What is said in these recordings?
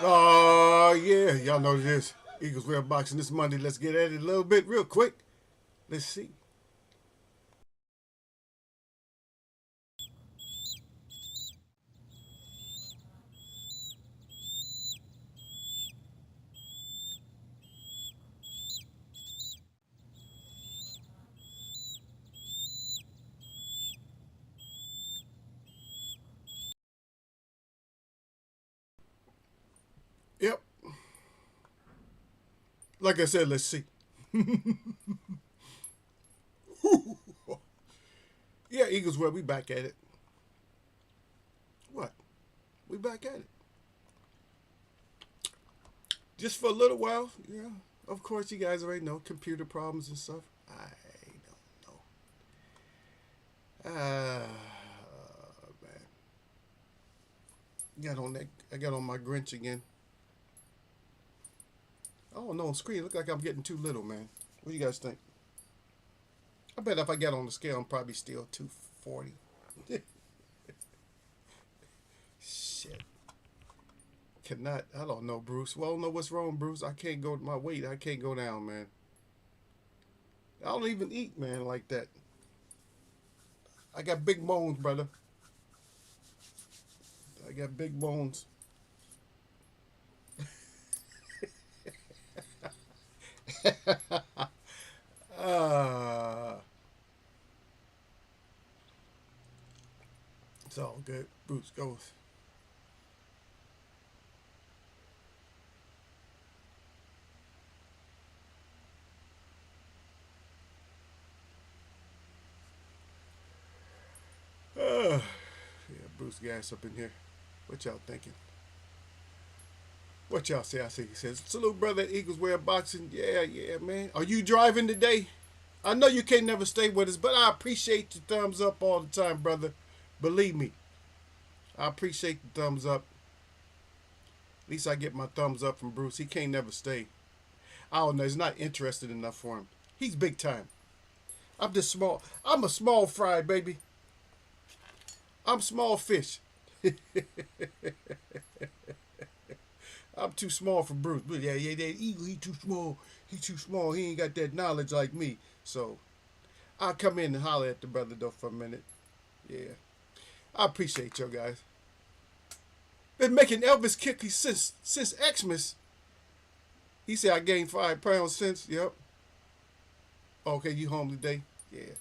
Oh, yeah. Y'all know this. Eagles Wear Boxing this Monday. Let's get at it a little bit real quick. Let's see. Yep. Like I said, let's see. Yeah, Eagles Wear, we back at it. What? We back at it. Just for a little while. Yeah. Of course, you guys already know computer problems and stuff. I don't know. Man. Got on that. I got on my Grinch again. Oh no, on screen it look like I'm getting too little, man. What do you guys think? I bet if I get on the scale, I'm probably still 240. Shit. Cannot. I don't know, Bruce. Well, I don't know what's wrong, Bruce. I can't go my weight. I can't go down, man. I don't even eat, man, like that. I got big bones, brother. I got big bones. uh, it's all good. Bruce goes. Yeah, Bruce gas up in here. What y'all thinking? What y'all say? I see he says, salute brother Eagles Wear Boxing. Yeah, yeah, man. Are you driving today? I know you can't never stay with us, but I appreciate your thumbs up all the time, brother. Believe me. I appreciate the thumbs up. At least I get my thumbs up from Bruce. He can't never stay. I don't know. It's not interested enough for him. He's big time. I'm just small. I'm a small fry, baby. I'm small fish. I'm too small for Bruce. But yeah, that eagle, he too small. He too small. He ain't got that knowledge like me. So I'll come in and holler at the brother though for a minute. Yeah. I appreciate you guys. Been making Elvis kick since Xmas. He said I gained 5 pounds since. Yep. Okay, you home today? Yeah.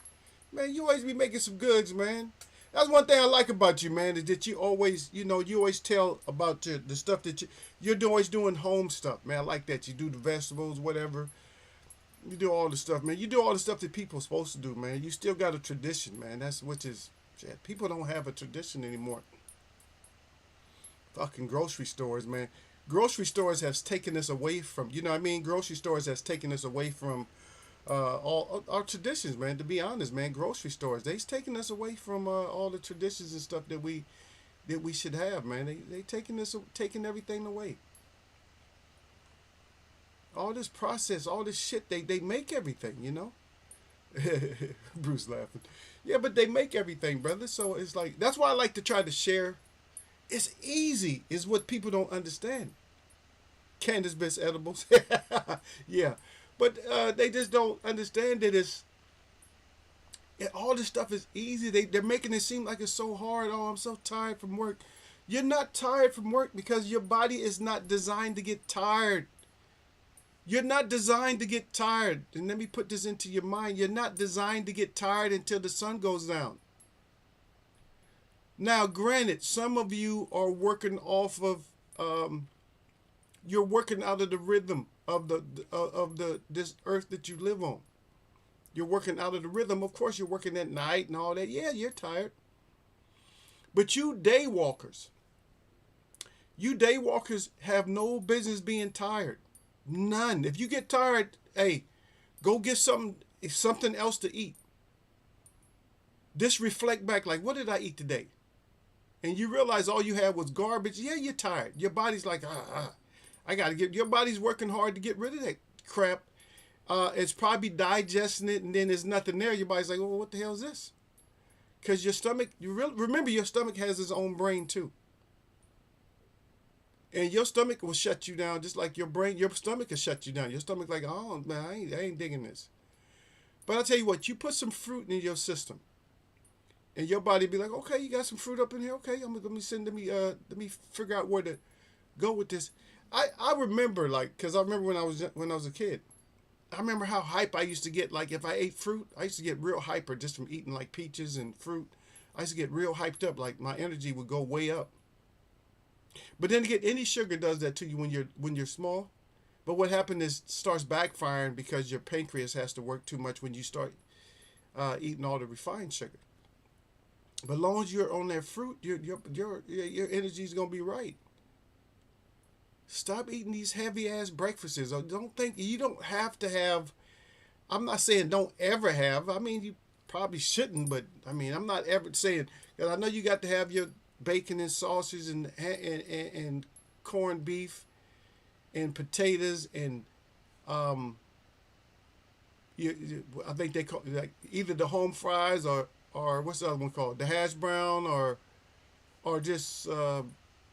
Man, you always be making some goods, man. That's one thing I like about you, man, is that you always, you always tell about the stuff that you're always doing home stuff, man. I like that. You do the vegetables, whatever. You do all the stuff, man. You do all the stuff that people are supposed to do, man. You still got a tradition, man. That's which is, shit, people don't have a tradition anymore. Fucking grocery stores, man. Grocery stores has taken us away from, you know what I mean? Grocery stores has taken us away from all our traditions, man. To be honest, man, grocery stores they's taking us away from all the traditions and stuff that we should have, man. They taking everything away. All this process, all this shit, they make everything, you know. Bruce laughing. Yeah, but they make everything, brother. So it's like that's why I like to try to share. It's easy, is what people don't understand. Candace Best edibles, yeah, but they just don't understand that all this stuff is easy. They're making it seem like it's so hard. Oh, I'm so tired from work. You're not tired from work because your body is not designed to get tired. You're not designed to get tired. And let me put this into your mind. You're not designed to get tired until the sun goes down. Now, granted, some of you are working off of, you're working out of the rhythm of the this earth that you live on. You're working out of the rhythm. Of course, you're working at night and all that. Yeah, you're tired. But you day walkers have no business being tired. None. If you get tired, hey, go get something else to eat. Just reflect back, like, what did I eat today? And you realize all you had was garbage. Yeah, you're tired. Your body's like, I gotta get. Your body's working hard to get rid of that crap. It's probably digesting it, and then there's nothing there. Your body's like, well, what the hell is this? Because your stomach, remember your stomach has its own brain too. And your stomach will shut you down just like your brain. Your stomach will shut you down. Your stomach like, oh man, I ain't digging this. But I tell you what, you put some fruit in your system, and your body be like, okay, you got some fruit up in here. Okay, let me figure out where to go with this. I remember like, cause I remember when I was a kid. I remember how hype I used to get. Like if I ate fruit, I used to get real hyper just from eating like peaches and fruit. I used to get real hyped up. Like my energy would go way up. But then again, any sugar does that to you when you're small. But what happened is it starts backfiring because your pancreas has to work too much when you start eating all the refined sugar. But as long as you're on that fruit, your energy is gonna be right. Stop eating these heavy ass breakfasts. Or don't think you don't have to have. I'm not saying don't ever have. I mean you probably shouldn't, but I mean I'm not ever saying because I know you got to have your bacon and sausage and corned beef and potatoes and um I think they call like either the home fries or what's the other one called, the hash brown or just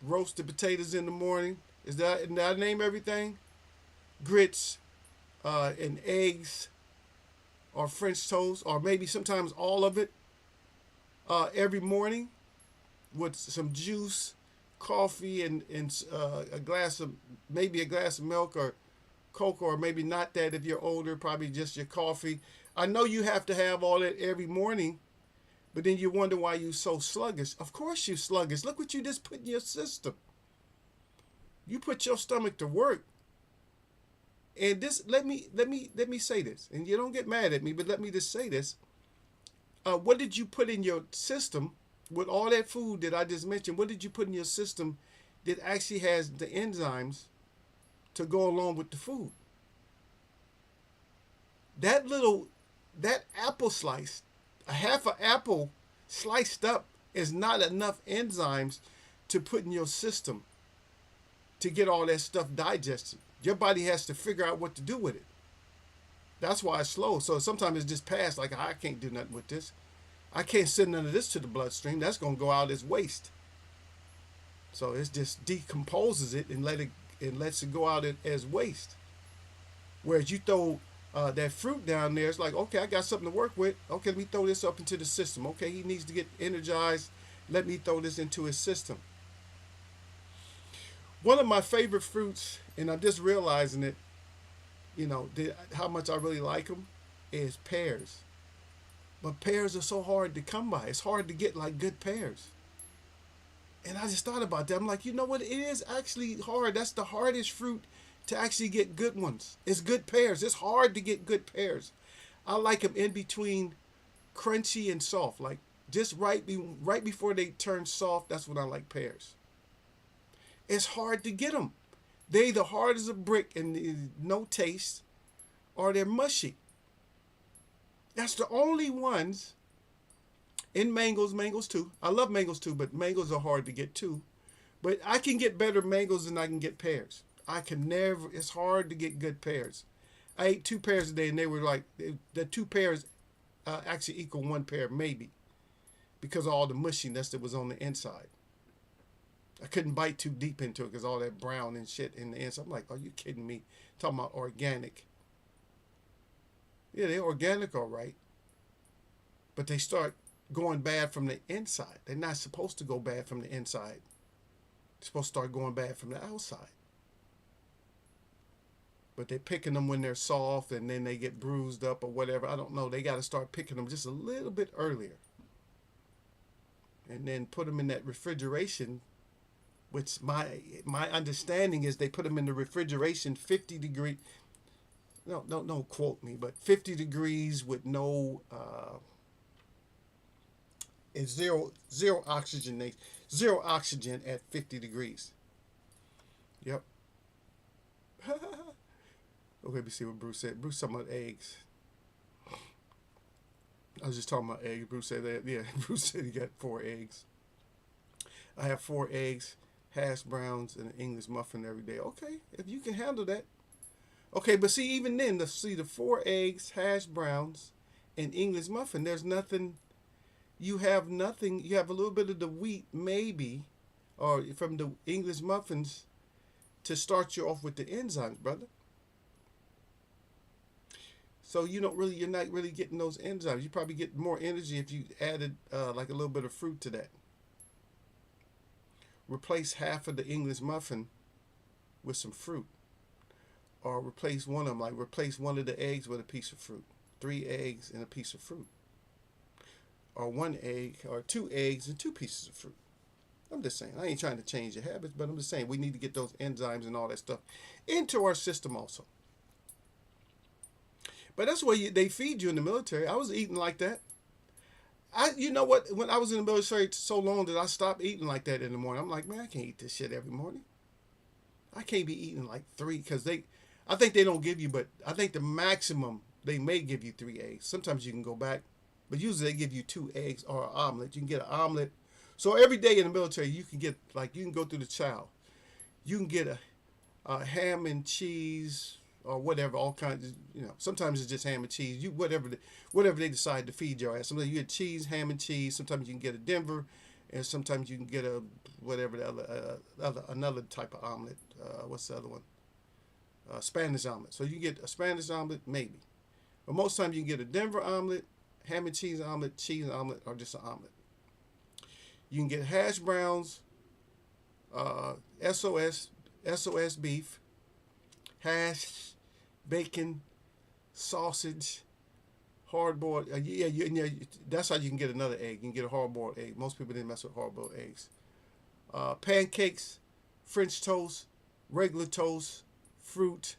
roasted potatoes in the morning. Is that, did I name everything? Grits and eggs or French toast or maybe sometimes all of it every morning with some juice, coffee, and a glass of maybe a glass of milk or Coke, or maybe not that if you're older, probably just your coffee. I know you have to have all that every morning, but then you wonder why you're so sluggish. Of course you're sluggish. Look what you just put in your system. You put your stomach to work. And this, let me say this, and you don't get mad at me, but let me just say this. What did you put in your system with all that food that I just mentioned? What did you put in your system that actually has the enzymes to go along with the food? That apple slice, a half an apple sliced up is not enough enzymes to put in your system to get all that stuff digested. Your body has to figure out what to do with it. That's why it's slow. So sometimes it's just passed like I can't do nothing with this. I can't send none of this to the bloodstream. That's gonna go out as waste. So it just decomposes it and lets it go out as waste. Whereas you throw that fruit down there, it's like, okay, I got something to work with. Okay, let me throw this up into the system. Okay, he needs to get energized. Let me throw this into his system. One of my favorite fruits, and I'm just realizing it, how much I really like them, is pears. But pears are so hard to come by. It's hard to get like good pears. And I just thought about that. I'm like, you know what? It is actually hard. That's the hardest fruit to actually get good ones. It's good pears. It's hard to get good pears. I like them in between crunchy and soft. Like just right before they turn soft, that's when I like pears. It's hard to get them. They're either hard as a brick and no taste, or they're mushy. That's the only ones in mangoes too. I love mangoes too, but mangoes are hard to get too. But I can get better mangoes than I can get pears. I can never, it's hard to get good pears. I ate 2 pears a day and they were like, the 2 pears actually equal 1 pear maybe because of all the mushiness that was on the inside. I couldn't bite too deep into it because all that brown and shit in the inside. I'm like, are you kidding me? Talking about organic. Yeah, they're organic all right. But they start going bad from the inside. They're not supposed to go bad from the inside. They're supposed to start going bad from the outside. But they're picking them when they're soft and then they get bruised up or whatever. I don't know. They got to start picking them just a little bit earlier. And then put them in that refrigeration, which my understanding is they put them in the refrigeration 50 degree. No, don't quote me, but 50 degrees with no and zero oxygen at 50 degrees. Yep. Okay, let me see what Bruce said. Bruce talking about eggs. I was just talking about eggs. Bruce said that. Yeah, Bruce said he got 4 eggs. I have 4 eggs, hash browns, and an English muffin every day. Okay, if you can handle that. Okay, but see, even then, the 4 eggs, hash browns, and English muffin, there's nothing. You have nothing. You have a little bit of the wheat, maybe, or from the English muffins, to start you off with the enzymes, brother. So you're not really getting those enzymes. You probably get more energy if you added like a little bit of fruit to that. Replace half of the English muffin with some fruit, or replace one of them. Like replace one of the eggs with a piece of fruit. 3 eggs and a piece of fruit, or 1 egg, or 2 eggs and 2 pieces of fruit. I'm just saying. I ain't trying to change your habits, but I'm just saying we need to get those enzymes and all that stuff into our system also. But that's why they feed you in the military. I was eating like that. You know what? When I was in the military so long that I stopped eating like that in the morning. I'm like, man, I can't eat this shit every morning. I can't be eating like 3 because I think they don't give you, but I think the maximum they may give you 3 eggs. Sometimes you can go back, but usually they give you 2 eggs or an omelet. You can get an omelet. So every day in the military, you can get you can go through the chow. You can get a ham and cheese or whatever, all kinds of, sometimes it's just ham and cheese. Whatever they decide to feed your ass. Sometimes you get cheese, ham and cheese. Sometimes you can get a Denver, and sometimes you can get a whatever the another type of omelet. What's the other one? Spanish omelet. So you get a Spanish omelet, maybe. But most times you can get a Denver omelet, ham and cheese omelet, or just an omelet. You can get hash browns, SOS beef, hash, bacon, sausage, hard boiled. That's how you can get another egg. You can get a hard boiled egg. Most people didn't mess with hard boiled eggs. Pancakes, French toast, regular toast, fruit.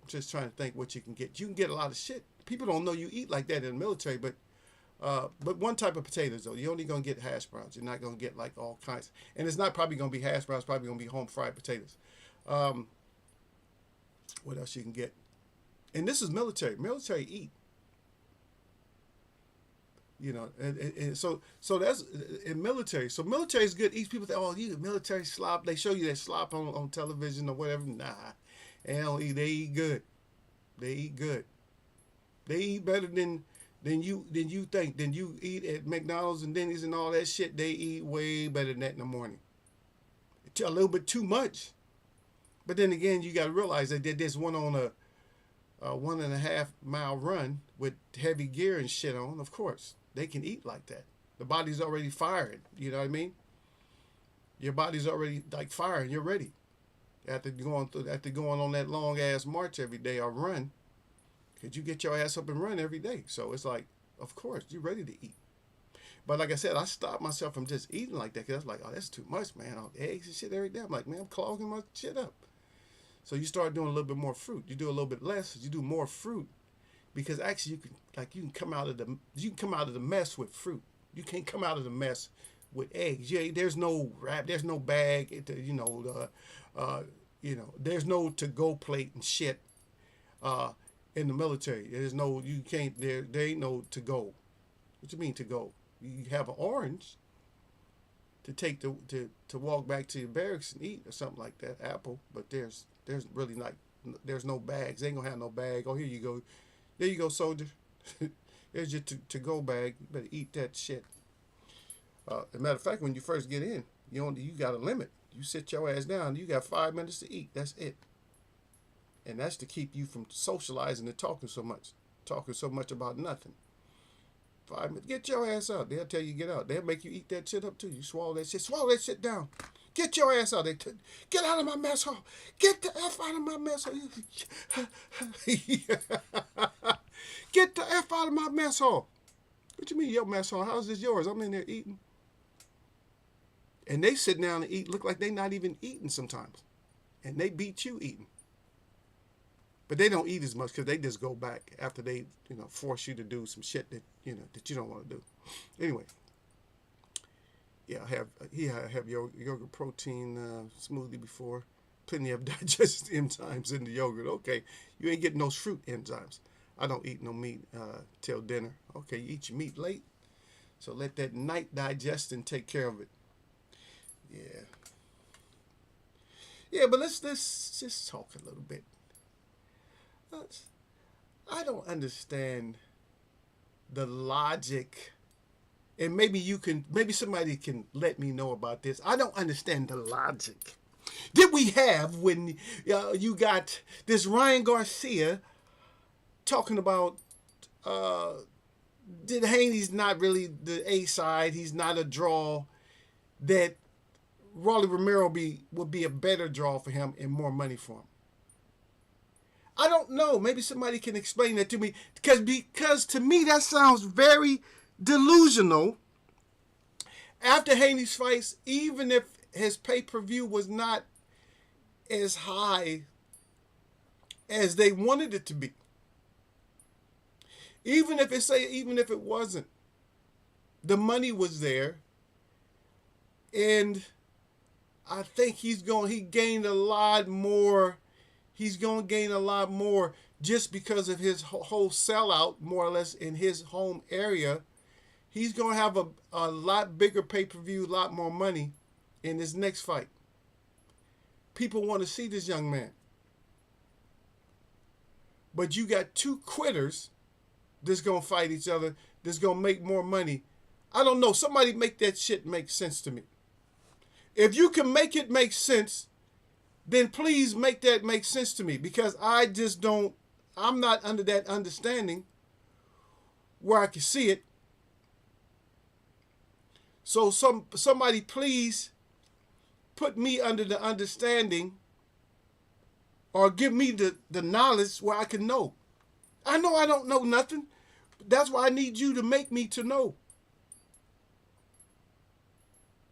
I'm just trying to think what you can get. You can get a lot of shit. People don't know you eat like that in the military, but one type of potatoes though. You're only gonna get hash browns. You're not gonna get like all kinds. And it's not probably gonna be hash browns. It's probably gonna be home fried potatoes. What else you can get? And this is military. Military eat. And so that's in military. So military is good. Each people think, oh, you military slop. They show you that slop on television or whatever. Nah, they don't eat. They eat good. They eat good. They eat better than you think. Than you eat at McDonald's and Denny's and all that shit. They eat way better than that in the morning. A little bit too much. But then again, you got to realize that there's one on a 1.5 mile run with heavy gear and shit on. Of course, they can eat like that. The body's already firing. You know what I mean? Your body's already like firing. You're ready. After going on that long ass march every day or run, could you get your ass up and run every day? So it's like, of course, you're ready to eat. But like I said, I stopped myself from just eating like that because I was like, oh, that's too much, man. All eggs and shit every day. I'm like, man, I'm clogging my shit up. So you start doing a little bit more fruit. You do a little bit less. You do more fruit, because actually you can come out of the mess with fruit. You can't come out of the mess with eggs. Yeah, there's no wrap. There's no bag. There's no to-go plate and shit. In the military, there ain't no to-go. What you mean to-go? You have an orange to take to walk back to your barracks and eat or something like that. Apple, but there's really not. There's no bags. They ain't gonna have no bag. Oh, here you go. There you go, soldier. There's your to-go bag. You better eat that shit. As a matter of fact, when you first get in, you got a limit. You sit your ass down. You got 5 minutes to eat. That's it. And that's to keep you from socializing and talking so much about nothing. 5 minutes. Get your ass out. They'll tell you to get out. They'll make you eat that shit up too. You swallow that shit down. Get your ass out. Get out of my mess hall. Get the F out of my mess hall. Get the F out of my mess hall. What you mean your mess hall? How's this yours? I'm in there eating. And they sit down and eat, look like they not even eating sometimes. And they beat you eating. But they don't eat as much because they just go back after they, force you to do some shit that you don't want to do. Anyway, yeah, I have yogurt protein smoothie before. Plenty of digestive enzymes in the yogurt. Okay, you ain't getting those fruit enzymes. I don't eat no meat till dinner. Okay, you eat your meat late, so let that night digestion take care of it. Yeah, but let's just talk a little bit. I don't understand the logic, and maybe somebody can let me know about this. I don't understand the logic did we have when you got this Ryan Garcia talking about did Haney's not really the A side? He's not a draw. That Rolly Romero would be a better draw for him and more money for him. I don't know. Maybe somebody can explain that to me because to me that sounds very delusional. After Haney's fights, even if his pay-per-view was not as high as they wanted it to be, even if it wasn't, the money was there, and I think he gained a lot more. He's going to gain a lot more just because of his whole sellout, more or less, in his home area. He's going to have a lot bigger pay-per-view, a lot more money in his next fight. People want to see this young man. But you got two quitters that's going to fight each other, that's going to make more money. I don't know. Somebody make that shit make sense to me. If you can make it make sense, then please make that make sense to me, because I just don't, I'm not under that understanding where I can see it. So somebody please put me under the understanding or give me the knowledge where I can know. I know I don't know nothing. That's why I need you to make me to know.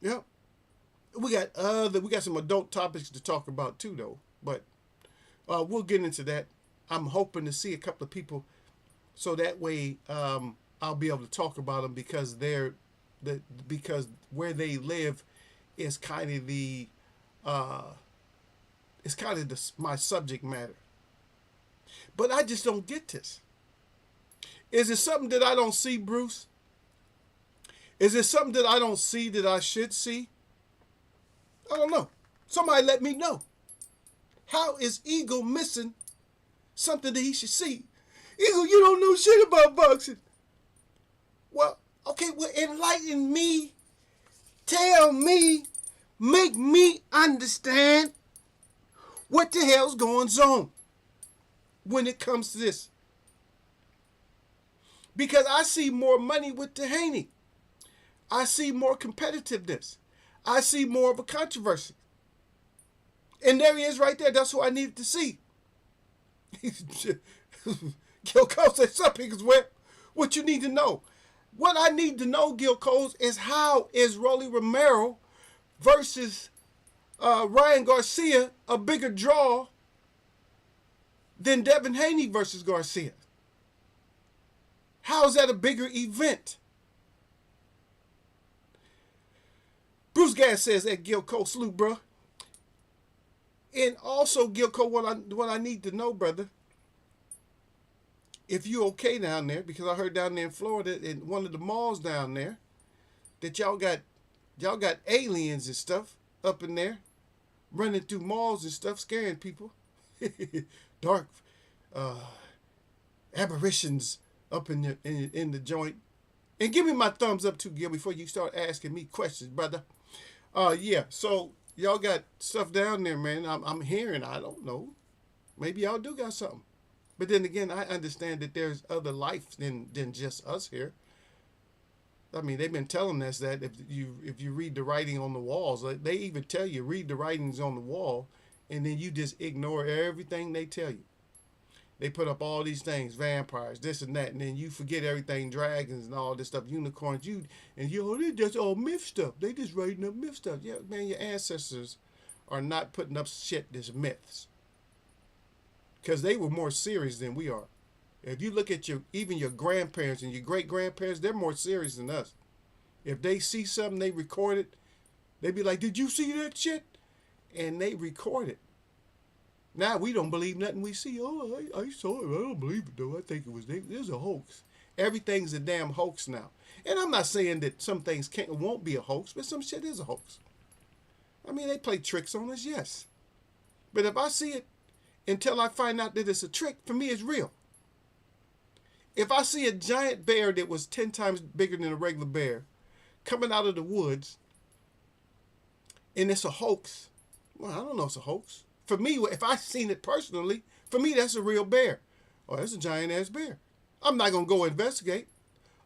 Yep. We got some adult topics to talk about too, though. But we'll get into that. I'm hoping to see a couple of people, so that way I'll be able to talk about them, because because where they live is kind of my subject matter. But I just don't get this. Is it something that I don't see, Bruce? Is it something that I don't see that I should see? I don't know. Somebody let me know. How is Eagle missing something that he should see? Eagle, you don't know shit about boxing. Well, okay, well, enlighten me. Tell me. Make me understand what the hell's going on when it comes to this. Because I see more money with Haney. I see more competitiveness. I see more of a controversy. And there he is right there. That's what I needed to see. Gil Cole said something as well. What you need to know. What I need to know, Gil Cole, is how is Rolly Romero versus Ryan Garcia a bigger draw than Devin Haney versus Garcia? How is that a bigger event? Bruce Gas says that Gil Cole, salute, bro. And also, Gil Cole, what I need to know, brother, if you okay down there, because I heard down there in Florida, in one of the malls down there, that y'all got aliens and stuff up in there, running through malls and stuff, scaring people. Dark apparitions up in the joint. And give me my thumbs up too, Gil, before you start asking me questions, brother. Yeah, so y'all got stuff down there, man. I'm hearing, I don't know. Maybe y'all do got something. But then again, I understand that there's other life than just us here. I mean, they've been telling us that if you read the writing on the walls, like they even tell you, read the writings on the wall, and then you just ignore everything they tell you. They put up all these things, vampires, this and that, and then you forget everything, dragons and all this stuff, unicorns, they just all myth stuff. They just writing up myth stuff. Yeah, man, your ancestors are not putting up shit that's myths. Because they were more serious than we are. If you look at even your grandparents and your great-grandparents, they're more serious than us. If they see something, they record it. They be like, did you see that shit? And they record it. Now we don't believe nothing we see. Oh, I saw it. I don't believe it, though. I think there's a hoax. Everything's a damn hoax now. And I'm not saying that some things won't be a hoax, but some shit is a hoax. I mean, they play tricks on us, yes. But if I see it until I find out that it's a trick, for me, it's real. If I see a giant bear that was 10 times bigger than a regular bear coming out of the woods, and it's a hoax, Well, I don't know. It's a hoax. For me, if I seen it personally, for me that's a real bear. Oh, that's a giant ass bear. I'm not gonna go investigate.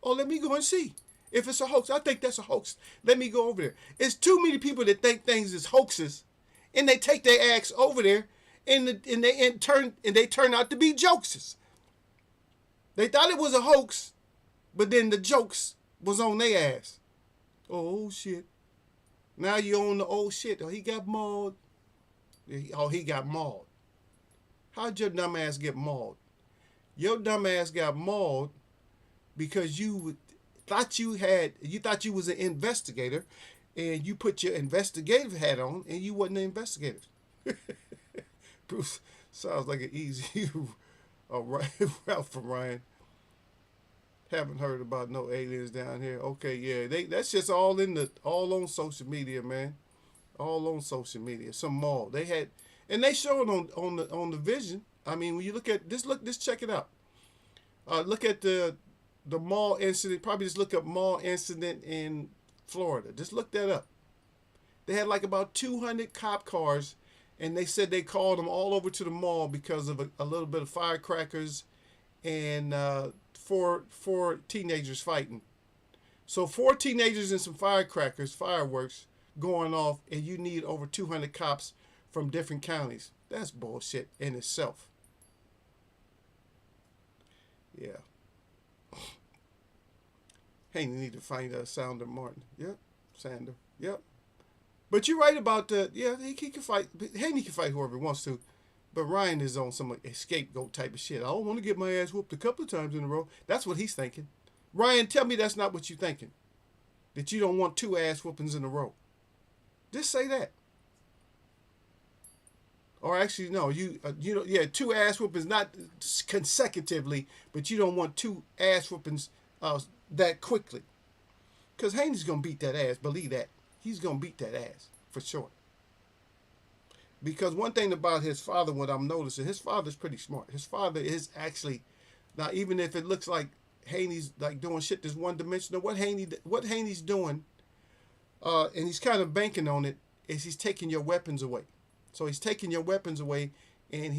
Oh, let me go and see. If it's a hoax, I think that's a hoax. Let me go over there. It's too many people that think things is hoaxes, and they take their acts over there, and they turn out to be jokes. They thought it was a hoax, but then the jokes was on their ass. Oh shit! Now you own the old shit. Oh, he got mauled. Oh, he got mauled. How'd your dumb ass get mauled? Your dumb ass got mauled because you thought you was an investigator, and you put your investigative hat on, and you wasn't an investigator. Bruce sounds like an easy route from Ryan. Haven't heard about no aliens down here. Okay, yeah, that's just all on social media, man. All on social media. Some mall they had, and they show it on the vision. I mean, when you look at this, check it out. Look at the mall incident. Probably just look up mall incident in Florida. Just look that up. They had like about 200 cop cars, and they said they called them all over to the mall because of a little bit of firecrackers and four teenagers fighting. So 4 teenagers and some fireworks going off, and you need over 200 cops from different counties. That's bullshit in itself. Yeah. Hey, you need to find Sounder Martin. Yep, Sander. Yep. But you're right about the, yeah, he can fight. Haney can fight whoever he wants to. But Ryan is on some scapegoat type of shit. I don't want to get my ass whooped a couple of times in a row. That's what he's thinking. Ryan, tell me that's not what you're thinking. That you don't want 2 ass whoopings in a row. Just say that. Or actually, no, you know, yeah, 2 ass whoopings, not consecutively, but you don't want 2 ass whoopings that quickly. Because Haney's going to beat that ass. Believe that. He's going to beat that ass for sure. Because one thing about his father, what I'm noticing, his father's pretty smart. His father is actually, now even if it looks like Haney's like doing shit that's one dimensional, what Haney's doing, and he's kind of banking on it, is he's taking your weapons away. So he's taking your weapons away, and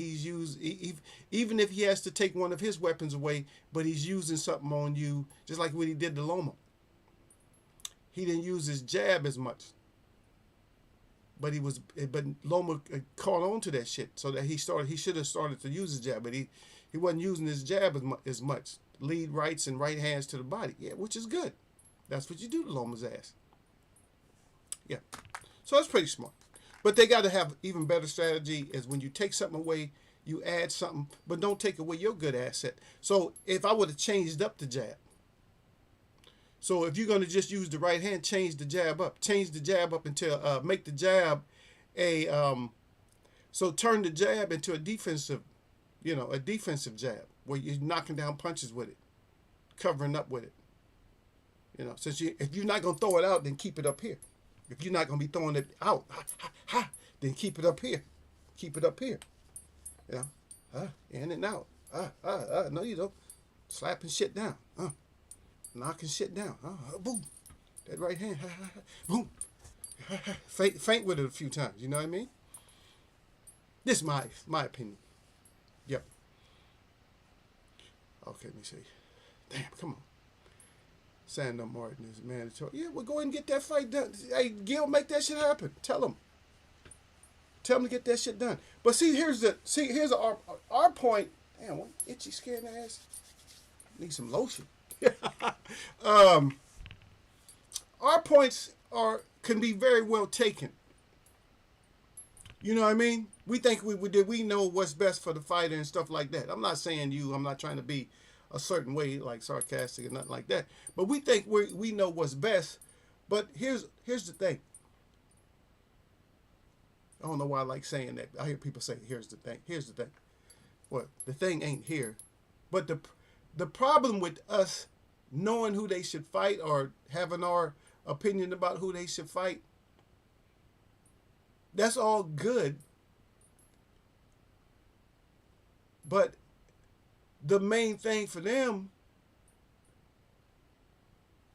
even if he has to take one of his weapons away, but he's using something on you, just like what he did to Loma. He didn't use his jab as much. But Loma caught on to that shit, so that he should have started to use his jab, but he wasn't using his jab as much. Lead rights and right hands to the body, yeah, which is good. That's what you do to Loma's ass. Yeah, so that's pretty smart. But they got to have even better strategy. Is when you take something away, you add something, but don't take away your good asset. So if I would have changed up the jab. So if you're going to just use the right hand, change the jab up. Change the jab up until, make the jab so turn the jab into a defensive jab where you're knocking down punches with it, covering up with it. If you're not going to throw it out, then keep it up here. If you're not going to be throwing it out, then keep it up here. Keep it up here. In and out. No, you don't. Slapping shit down. Knocking shit down. Boom. That right hand. Boom. Faint with it a few times. You know what I mean? This is my opinion. Yep. Okay, let me see. Damn, come on. Sander Martin is mandatory. Yeah, we'll go ahead and get that fight done. Hey, Gil, make that shit happen. Tell him. Tell him to get that shit done. But here's our point. Damn, what itchy scared ass. Need some lotion. Our points can be very well taken. You know what I mean? We think we know what's best for the fighter and stuff like that. I'm not saying I'm not trying to be a certain way, like sarcastic or nothing like that. But we think we know what's best. But here's the thing. I don't know why I like saying that. I hear people say, here's the thing. Here's the thing. Well, the thing ain't here. But the problem with us knowing who they should fight or having our opinion about who they should fight, that's all good. But the main thing for them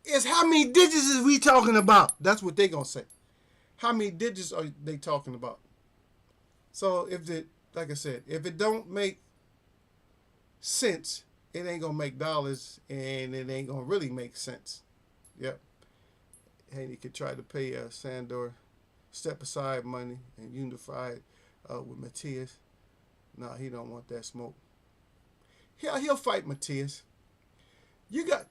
is how many digits is we talking about? That's what they gonna say. How many digits are they talking about? So if the like I said, if it don't make sense, it ain't gonna make dollars, and it ain't gonna really make sense. Yep. Haney could try to pay Sandor step aside money and unify it with Matthias. No, he don't want that smoke. He'll fight Matthias. You got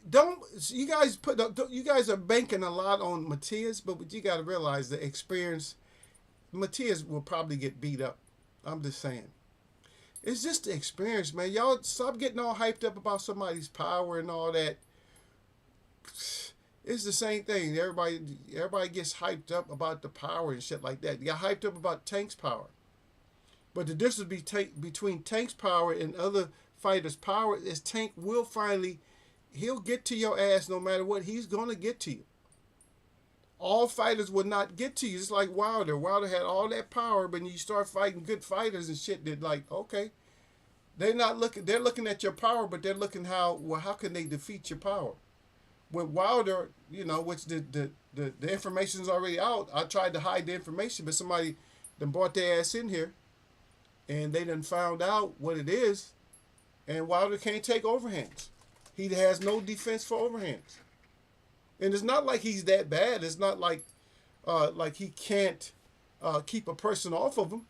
don't you guys put you guys are banking a lot on Matthias, but you got to realize the experience. Matthias will probably get beat up. I'm just saying. It's just the experience, man. Y'all stop getting all hyped up about somebody's power and all that. It's the same thing. Everybody gets hyped up about the power and shit like that. You got hyped up about Tank's power. But the difference between Tank's power and other fighters' power is Tank will finally, he'll get to your ass no matter what. He's going to get to you. All fighters would not get to you. It's like Wilder. Wilder had all that power, but you start fighting good fighters and shit that like, okay, they're looking at your power, but they're looking how can they defeat your power? With Wilder, which the information's already out. I tried to hide the information, but somebody then brought their ass in here, and they done found out what it is, and Wilder can't take overhands. He has no defense for overhands. And it's not like he's that bad. It's not like he can't keep a person off of him.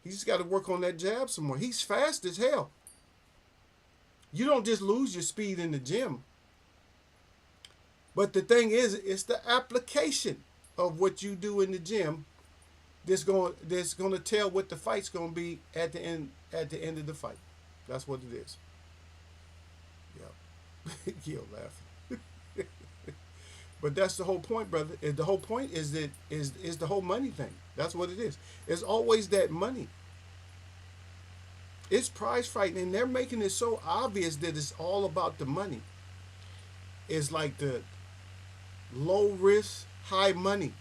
He's just got to work on that jab some more. He's fast as hell. You don't just lose your speed in the gym. But the thing is, it's the application of what you do in the gym that's going to tell what the fight's going to be at the end of the fight. That's what it is. Yeah. You're laughing. But that's the whole point, brother. The whole point is the whole money thing. That's what it is. It's always that money. It's prize fighting, and they're making it so obvious that it's all about the money. It's like the low risk, high money.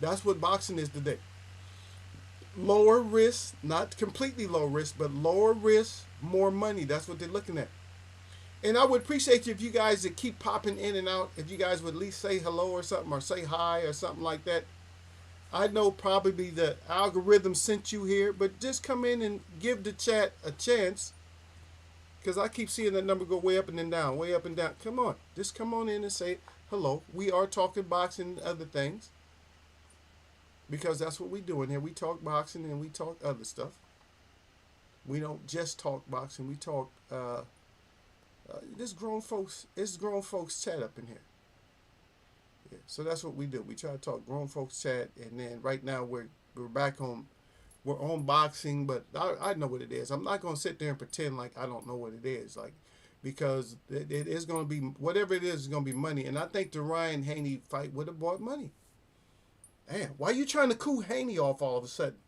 That's what boxing is today. Lower risk, not completely low risk, but lower risk, more money. That's what they're looking at. And I would appreciate you if you guys that keep popping in and out, if you guys would at least say hello or something, or say hi or something like that. I know probably the algorithm sent you here, but just come in and give the chat a chance, because I keep seeing that number go way up and then down, way up and down. Come on, just come on in and say hello. We are talking boxing and other things, because that's what we do in here. We talk boxing and we talk other stuff. We don't just talk boxing. We talk it's grown folks chat up in here. Yeah, so that's what we do. We try to talk grown folks chat, and then right now we're back on boxing, but I know what it is. I'm not gonna sit there and pretend like I don't know what it is, like, because it is gonna be whatever it is gonna be money, and I think the Ryan Haney fight would have brought money. Damn, why are you trying to cool Haney off all of a sudden?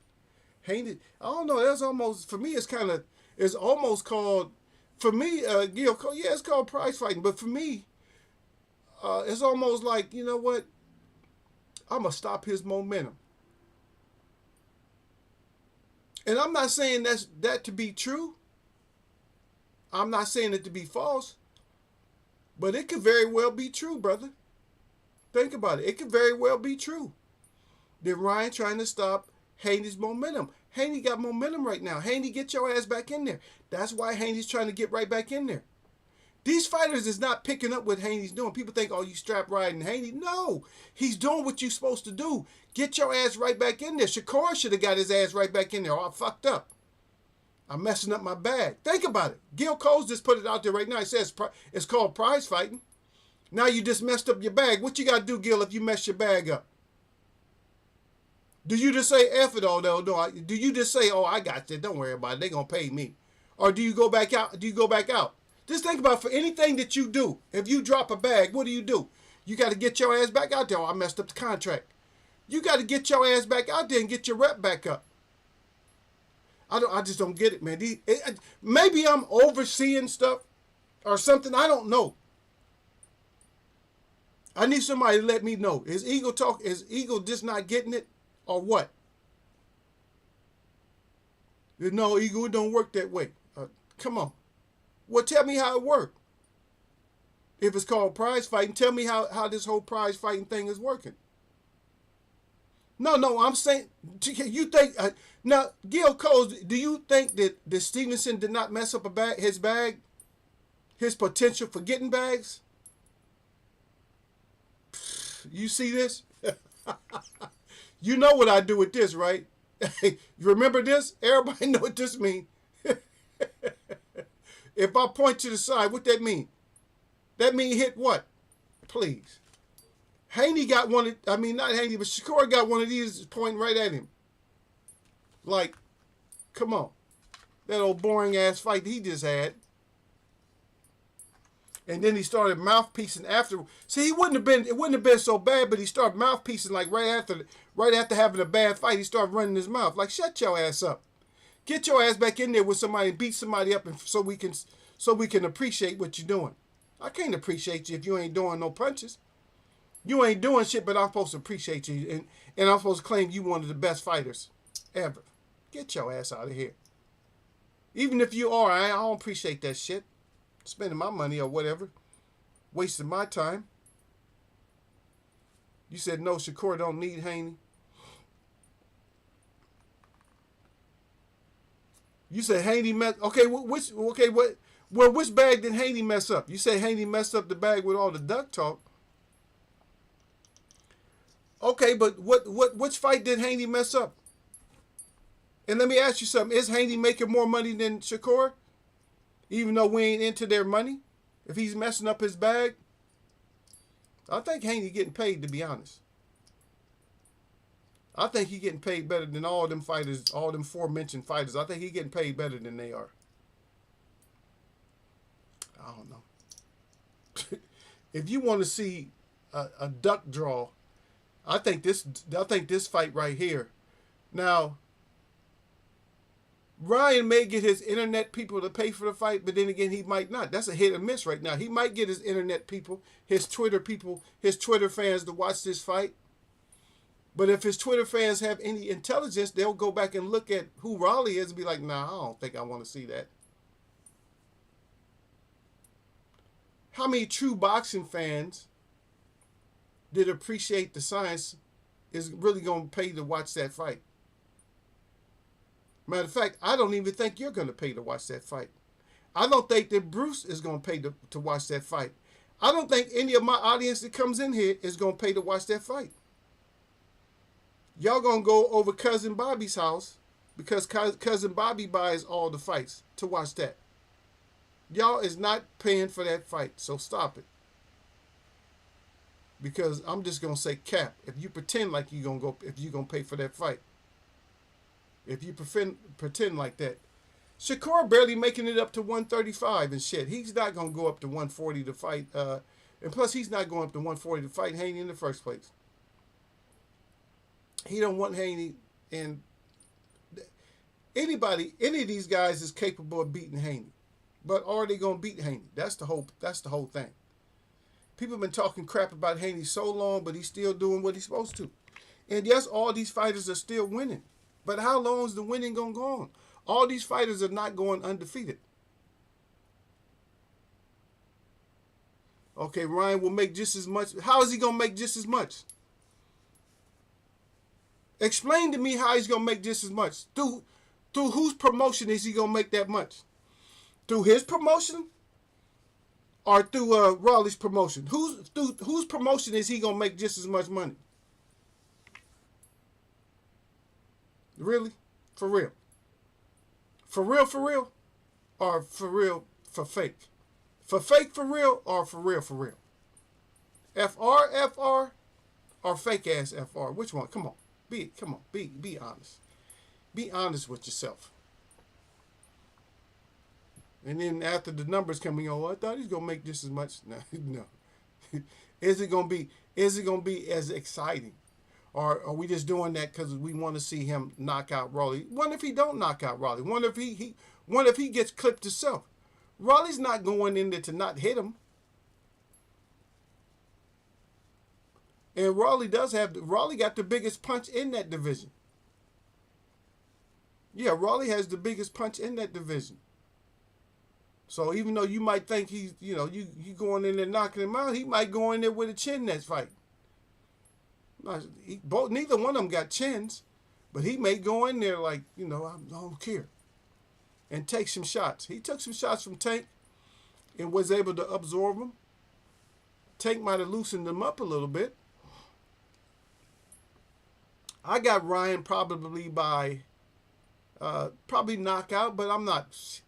Haney, I don't know. That's almost, for me. It's almost called. For me, it's called prize fighting. But for me, it's almost like, you know what? I'm going to stop his momentum. And I'm not saying that to be true. I'm not saying it to be false. But it could very well be true, brother. Think about it. It could very well be true. That Ryan trying to stop Haney's momentum. Haney got momentum right now. Haney, get your ass back in there. That's why Haney's trying to get right back in there. These fighters is not picking up what Haney's doing. People think, oh, you strap riding Haney. No, he's doing what you're supposed to do. Get your ass right back in there. Shakur should have got his ass right back in there. Oh, I fucked up. I'm messing up my bag. Think about it. Gil Coles just put it out there right now. He says it's called prize fighting. Now you just messed up your bag. What you got to do, Gil, if you mess your bag up? Do you just say F it all, though? No, do you just say, oh, I got you, don't worry about it, they're going to pay me? Or do you go back out? Just think about, for anything that you do, if you drop a bag, what do? You got to get your ass back out there. Oh, I messed up the contract. You got to get your ass back out there and get your rep back up. I just don't get it, man. Maybe I'm overseeing stuff or something. I don't know. I need somebody to let me know. Is Eagle just not getting it? Or what? No, Eagle, it don't work that way. Come on. Well, tell me how it worked. If it's called prize fighting, tell me how this whole prize fighting thing is working. No, no, I'm saying, you think, now, Gil Coles, do you think that Stevenson did not mess up his bag, his potential for getting bags? You see this? You know what I do with this, right? You remember this? Everybody know what this means. If I point to the side, what that mean? That mean hit what? Please. Haney got one of, I mean, not Haney, but Shakur got one of these pointing right at him. Like, come on. That old boring ass fight he just had. And then he started mouthpiecing after. See, it wouldn't have been so bad, but he started mouthpiecing like right after having a bad fight, he started running his mouth. Like, shut your ass up. Get your ass back in there with somebody and beat somebody up, and so we can appreciate what you're doing. I can't appreciate you if you ain't doing no punches. You ain't doing shit, but I'm supposed to appreciate you, and I'm supposed to claim you one of the best fighters ever. Get your ass out of here. Even if you are, I don't appreciate that shit. Spending my money or whatever. Wasting my time. You said no, Shakur don't need Haney. You said Haney messed. Okay, which bag did Haney mess up? You said Haney messed up the bag with all the duck talk. Okay, but which fight did Haney mess up? And let me ask you something. Is Haney making more money than Shakur? Even though we ain't into their money? If he's messing up his bag? I think Haney getting paid, to be honest. I think he getting paid better than all them fighters, all them aforementioned fighters. I think he getting paid better than they are. I don't know. If you want to see a duck draw, I think this fight right here. Now, Ryan may get his internet people to pay for the fight, but then again, he might not. That's a hit or miss right now. He might get his internet people, his Twitter fans to watch this fight. But if his Twitter fans have any intelligence, they'll go back and look at who Raleigh is and be like, nah, I don't think I want to see that. How many true boxing fans that appreciate the science is really going to pay to watch that fight? Matter of fact, I don't even think you're going to pay to watch that fight. I don't think that Bruce is going to pay to watch that fight. I don't think any of my audience that comes in here is going to pay to watch that fight. Y'all going to go over Cousin Bobby's house because Cousin Bobby buys all the fights to watch that. Y'all is not paying for that fight, so stop it. Because I'm just going to say cap. If you pretend like you're going to pay for that fight. If you pretend like that. Shakur barely making it up to 135 and shit. He's not going to go up to 140 to fight. And plus, he's not going up to 140 to fight Haney in the first place. He don't want Haney. And any of these guys is capable of beating Haney. But are they going to beat Haney? That's the whole thing. People have been talking crap about Haney so long, but he's still doing what he's supposed to. And yes, all these fighters are still winning. But how long is the winning going to go on? All these fighters are not going undefeated. Okay, Ryan will make just as much. How is he going to make just as much? Explain to me how he's going to make just as much. Through whose promotion is he going to make that much? Through his promotion? Or through Raleigh's promotion? Whose promotion is he going to make just as much money? Really? For real? For real, for real? Or for real, for fake? For fake, for real? Or for real, for real? FR, or fake ass FR? Which one? Come on. Be honest. Be honest with yourself. And then after the numbers coming on, I thought he's gonna make just as much. No. Is it gonna be as exciting? Or are we just doing that because we want to see him knock out Raleigh? What if he don't knock out Raleigh? What if he gets clipped himself? Raleigh's not going in there to not hit him. And Raleigh got the biggest punch in that division. Yeah, Raleigh has the biggest punch in that division. So even though you might think he's, you going in there knocking him out, he might go in there with a chin next fight. Neither one of them got chins, but he may go in there like, I don't care, and take some shots. He took some shots from Tank and was able to absorb them. Tank might have loosened them up a little bit. I got Ryan probably by probably knockout, but I'm not.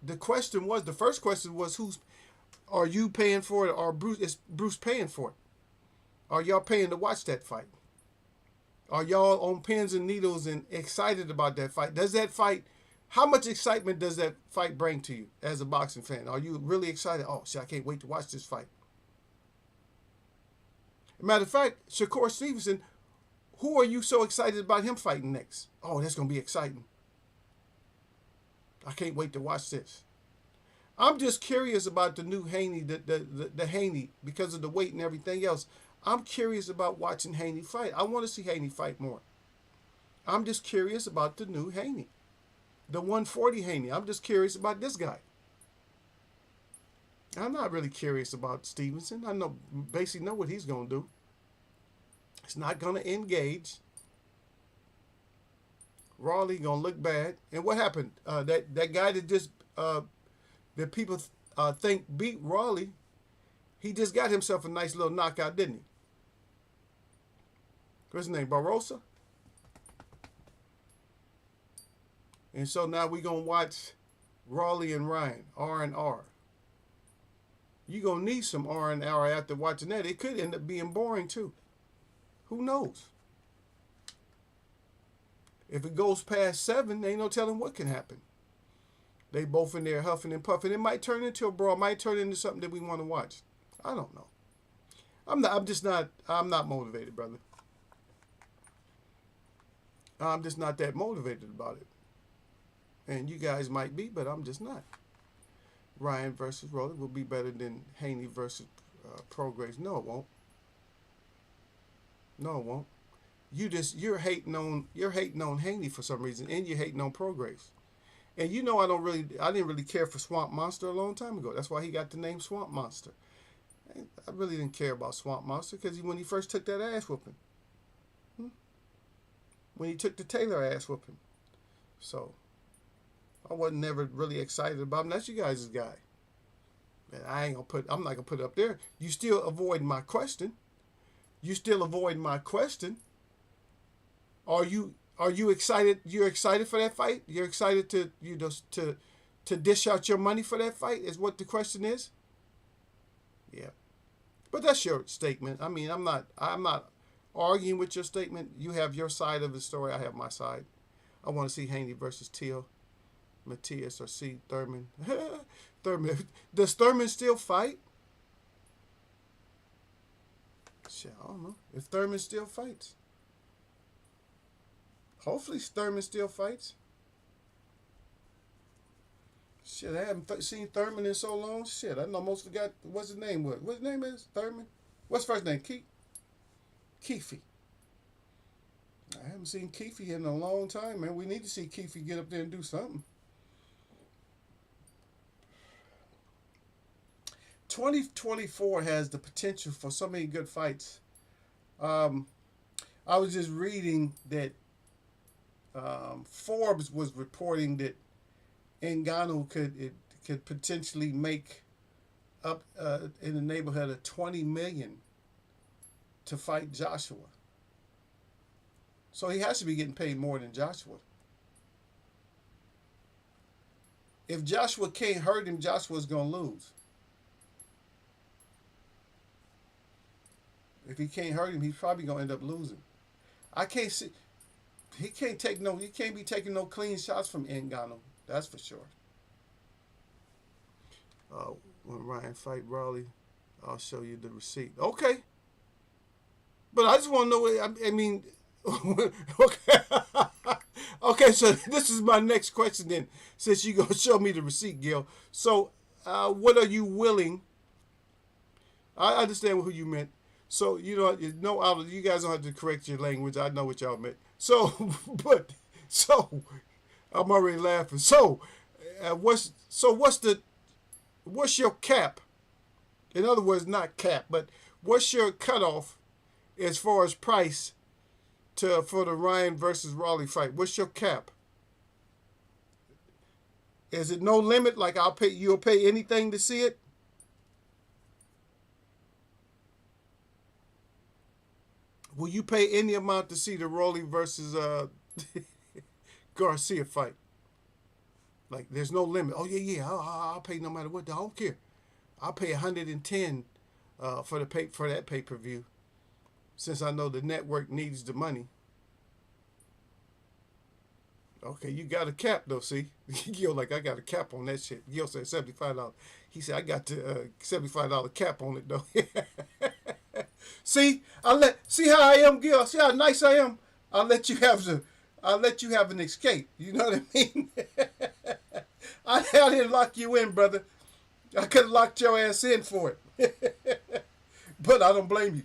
The first question was, who's are you paying for it, or is Bruce paying for it? Are y'all paying to watch that fight? Are y'all on pins and needles and excited about that fight? Does that fight, how much excitement does that fight bring to you as a boxing fan? Are you really excited? Oh, shit, I can't wait to watch this fight. Matter of fact, Shakur Stevenson, who are you so excited about him fighting next? Oh, that's going to be exciting. I can't wait to watch this. I'm just curious about the new Haney, the Haney, because of the weight and everything else. I'm curious about watching Haney fight. I want to see Haney fight more. I'm just curious about the new Haney, the 140 Haney. I'm just curious about this guy. I'm not really curious about Stevenson. I basically know what he's going to do. He's not going to engage. Rawley going to look bad. And what happened? That guy that just that people think beat Rawley, he just got himself a nice little knockout, didn't he? What's his name? Barbosa? And so now we're going to watch Rawley and Ryan, R&R. You're going to need some R&R after watching that. It could end up being boring too. Who knows? If it goes past 7, ain't no telling what can happen. They both in there huffing and puffing. It might turn into a brawl. It might turn into something that we want to watch. I don't know. I'm not motivated, brother. I'm just not that motivated about it. And you guys might be, but I'm just not. Ryan versus Rawley will be better than Haney versus Prograis. No, it won't. No, it won't. You're hating on Haney for some reason, and you're hating on Prograis. And I didn't really care for Swamp Monster a long time ago. That's why he got the name Swamp Monster. I really didn't care about Swamp Monster because when he first took that ass whooping. When he took the Taylor ass whooping. So, I wasn't never really excited about him. That's you guys' guy. And I'm not going to put it up there. You still avoid my question. Are you excited? You're excited for that fight? You're excited to dish out your money for that fight? Is what the question is? Yeah. But that's your statement. I mean, I'm not arguing with your statement. You have your side of the story. I have my side. I want to see Haney versus Teal, Matias, or see Thurman. Thurman. Does Thurman still fight? Shit, I don't know. If Thurman still fights. Hopefully Thurman still fights. Shit, I haven't seen Thurman in so long. Shit, I almost forgot what's his name was. What his name is? Thurman? What's his first name? Keefe. I haven't seen Keefe in a long time, man. We need to see Keefe get up there and do something. 2024 has the potential for so many good fights. I was just reading that Forbes was reporting that Ngannou could potentially make up in the neighborhood of $20 million to fight Joshua. So he has to be getting paid more than Joshua. If Joshua can't hurt him, Joshua's going to lose. If he can't hurt him, he's probably going to end up losing. I can't see. He can't be taking no clean shots from Ngannou. That's for sure. When Ryan fight Rawley, I'll show you the receipt. Okay. But I just want to know, I mean, okay. Okay, so this is my next question then, since you're going to show me the receipt, Gil. So, what are you willing? I understand who you meant. So, you guys don't have to correct your language. I know what y'all meant. So, I'm already laughing. So, what's your cap? In other words, not cap, but what's your cutoff as far as price to for the Ryan versus Raleigh fight? What's your cap? Is it no limit? Like I'll pay, you'll pay anything to see it? Will you pay any amount to see the Raleigh versus Garcia fight? Like there's no limit. Oh yeah, yeah. I'll pay no matter what. I don't care. I'll pay 110 for the for that pay per view, since I know the network needs the money. Okay, you got a cap though. See, Gil, like I got a cap on that shit. Gil said $75. He said I got the $75 cap on it though. See, see how I am, Gil. See how nice I am. I'll let you have an escape. You know what I mean? I didn't lock you in, brother. I could have locked your ass in for it. But I don't blame you.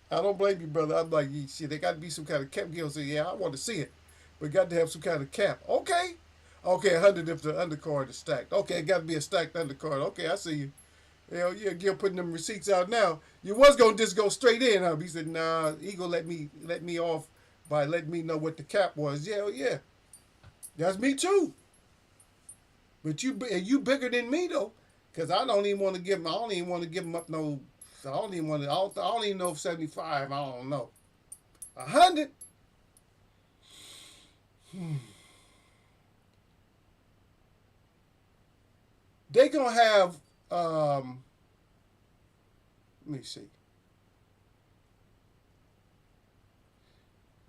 I don't blame you, brother. I'm like, shit, there got to be some kind of cap. Gil said, yeah, I want to see it. But got to have some kind of cap. Okay. Okay, 100 if the undercard is stacked. Okay, it got to be a stacked undercard. Okay, I see you. Hell yeah, Gil putting them receipts out now. You was going to just go straight in, huh? He said, nah, Eagle let me off by letting me know what the cap was. Yeah, yeah. That's me too. But you bigger than me though. Because I don't even want to give him, I don't even want to give him up no, I don't even want to, I don't even know if 75, I don't know. 100? They gonna have let me see.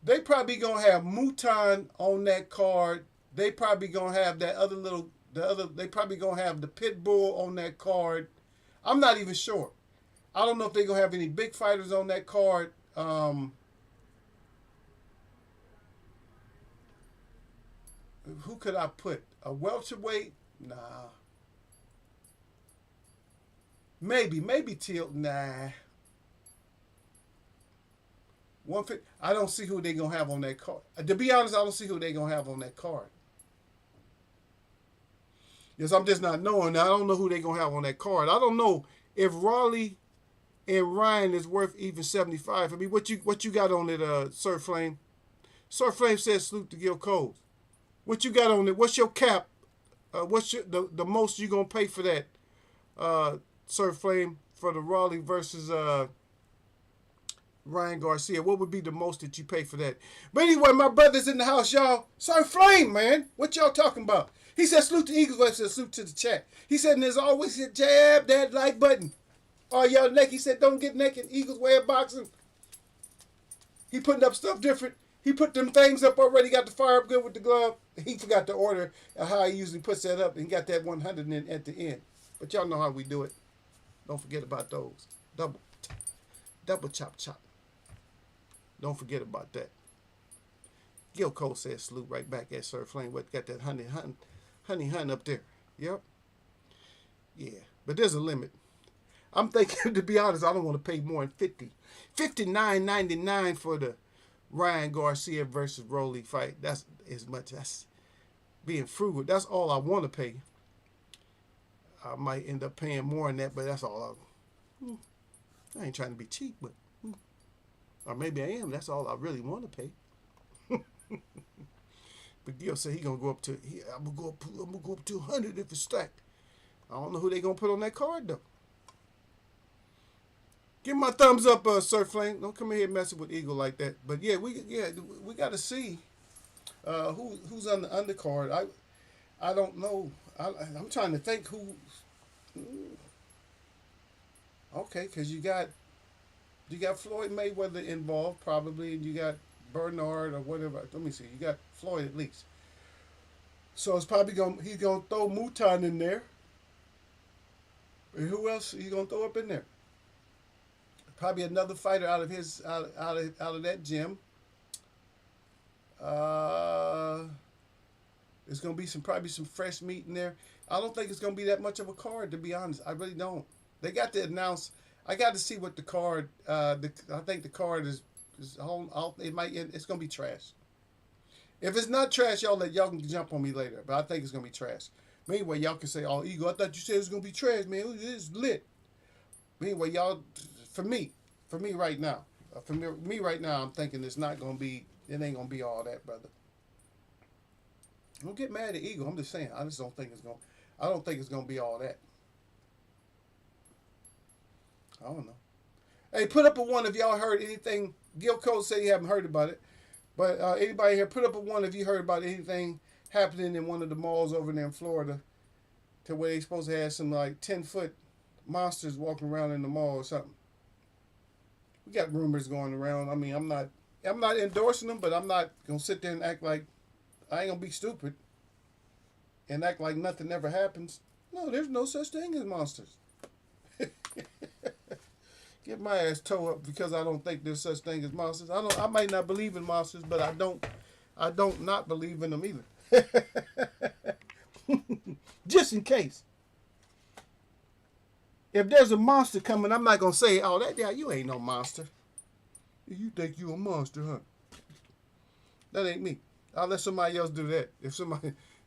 They probably gonna have Mutan on that card. They probably gonna have that other little they probably gonna have the Pitbull on that card. I'm not even sure. I don't know if they gonna have any big fighters on that card. Who could I put? A welterweight? Nah. Maybe Teal. Nah. 150. I don't see who they gonna have on that card. To be honest, I don't see who they gonna have on that card. Yes, I'm just not knowing. I don't know who they gonna have on that card. I don't know if Raleigh and Ryan is worth even 75. I mean, what you got on it, Sir Flame? Sir Flame says salute to Gil Cole. What you got on it? What's your cap? What's the most you gonna pay for that, Sir Flame, for the Raleigh versus Ryan Garcia? What would be the most that you pay for that? But anyway, my brother's in the house, y'all. Sir Flame, man, what y'all talking about? He said salute to Eagles. I said salute to the chat. He said, and there's always a jab that like button. Oh, y'all naked. He said, don't get naked. Eagles way of boxing. He putting up stuff different. He put them things up already. Got the fire up good with the glove. He forgot to order how he usually puts that up and got that 100 in at the end. But y'all know how we do it. Don't forget about those. Double chop chop. Don't forget about that. Gil Cole says salute right back at Sir Flame. What got that honey hunt up there? Yep. Yeah. But there's a limit. I'm thinking, to be honest, I don't want to pay more than 50. $59.99 for the Ryan Garcia versus Raleigh fight. That's as much. That's being frugal. That's all I want to pay. I might end up paying more than that, but that's all I ain't trying to be cheap, but or maybe I am. That's all I really want to pay. But Gil said he gonna go up to. I'm gonna go up to 100 if it's stacked. I don't know who they gonna put on that card though. Give my thumbs up, Sir Flame. Don't come in here messing with Eagle like that. But yeah, we got to see who's on the undercard. I don't know. I'm trying to think who. Okay, because you got Floyd Mayweather involved probably, and you got Bernard or whatever. Let me see. You got Floyd at least. So it's probably he's gonna throw Mutan in there. And who else he gonna throw up in there? Probably another fighter out of that gym. There's gonna be probably some fresh meat in there. I don't think it's gonna be that much of a card, to be honest. I really don't. They got to announce. I got to see what the card. I think the card is it's gonna be trash. If it's not trash, y'all can jump on me later. But I think it's gonna be trash. Anyway, y'all can say, "Oh, Eagle, I thought you said it was gonna be trash, man. It's lit." Anyway, y'all, for me right now, For me right now, I'm thinking it's not gonna be. It ain't gonna be all that, brother. Don't get mad at Eagle. I'm just saying. I just don't think it's gonna. I don't think it's gonna be all that. I don't know. Hey, put up a one if y'all heard anything. Gil Cole said you haven't heard about it, but anybody here, put up a one if you heard about anything happening in one of the malls over there in Florida, to where they supposed to have some like 10-foot monsters walking around in the mall or something. We got rumors going around. I mean, I'm not endorsing them, but I'm not gonna sit there and act like I ain't gonna be stupid and act like nothing ever happens. No, there's no such thing as monsters. Get my ass toe up because I don't think there's such thing as monsters. I might not believe in monsters, but I don't not believe in them either. Just in case. If there's a monster coming, I'm not gonna say, "Oh, that guy, you ain't no monster." You think you a monster, huh? That ain't me. I'll let somebody else do that.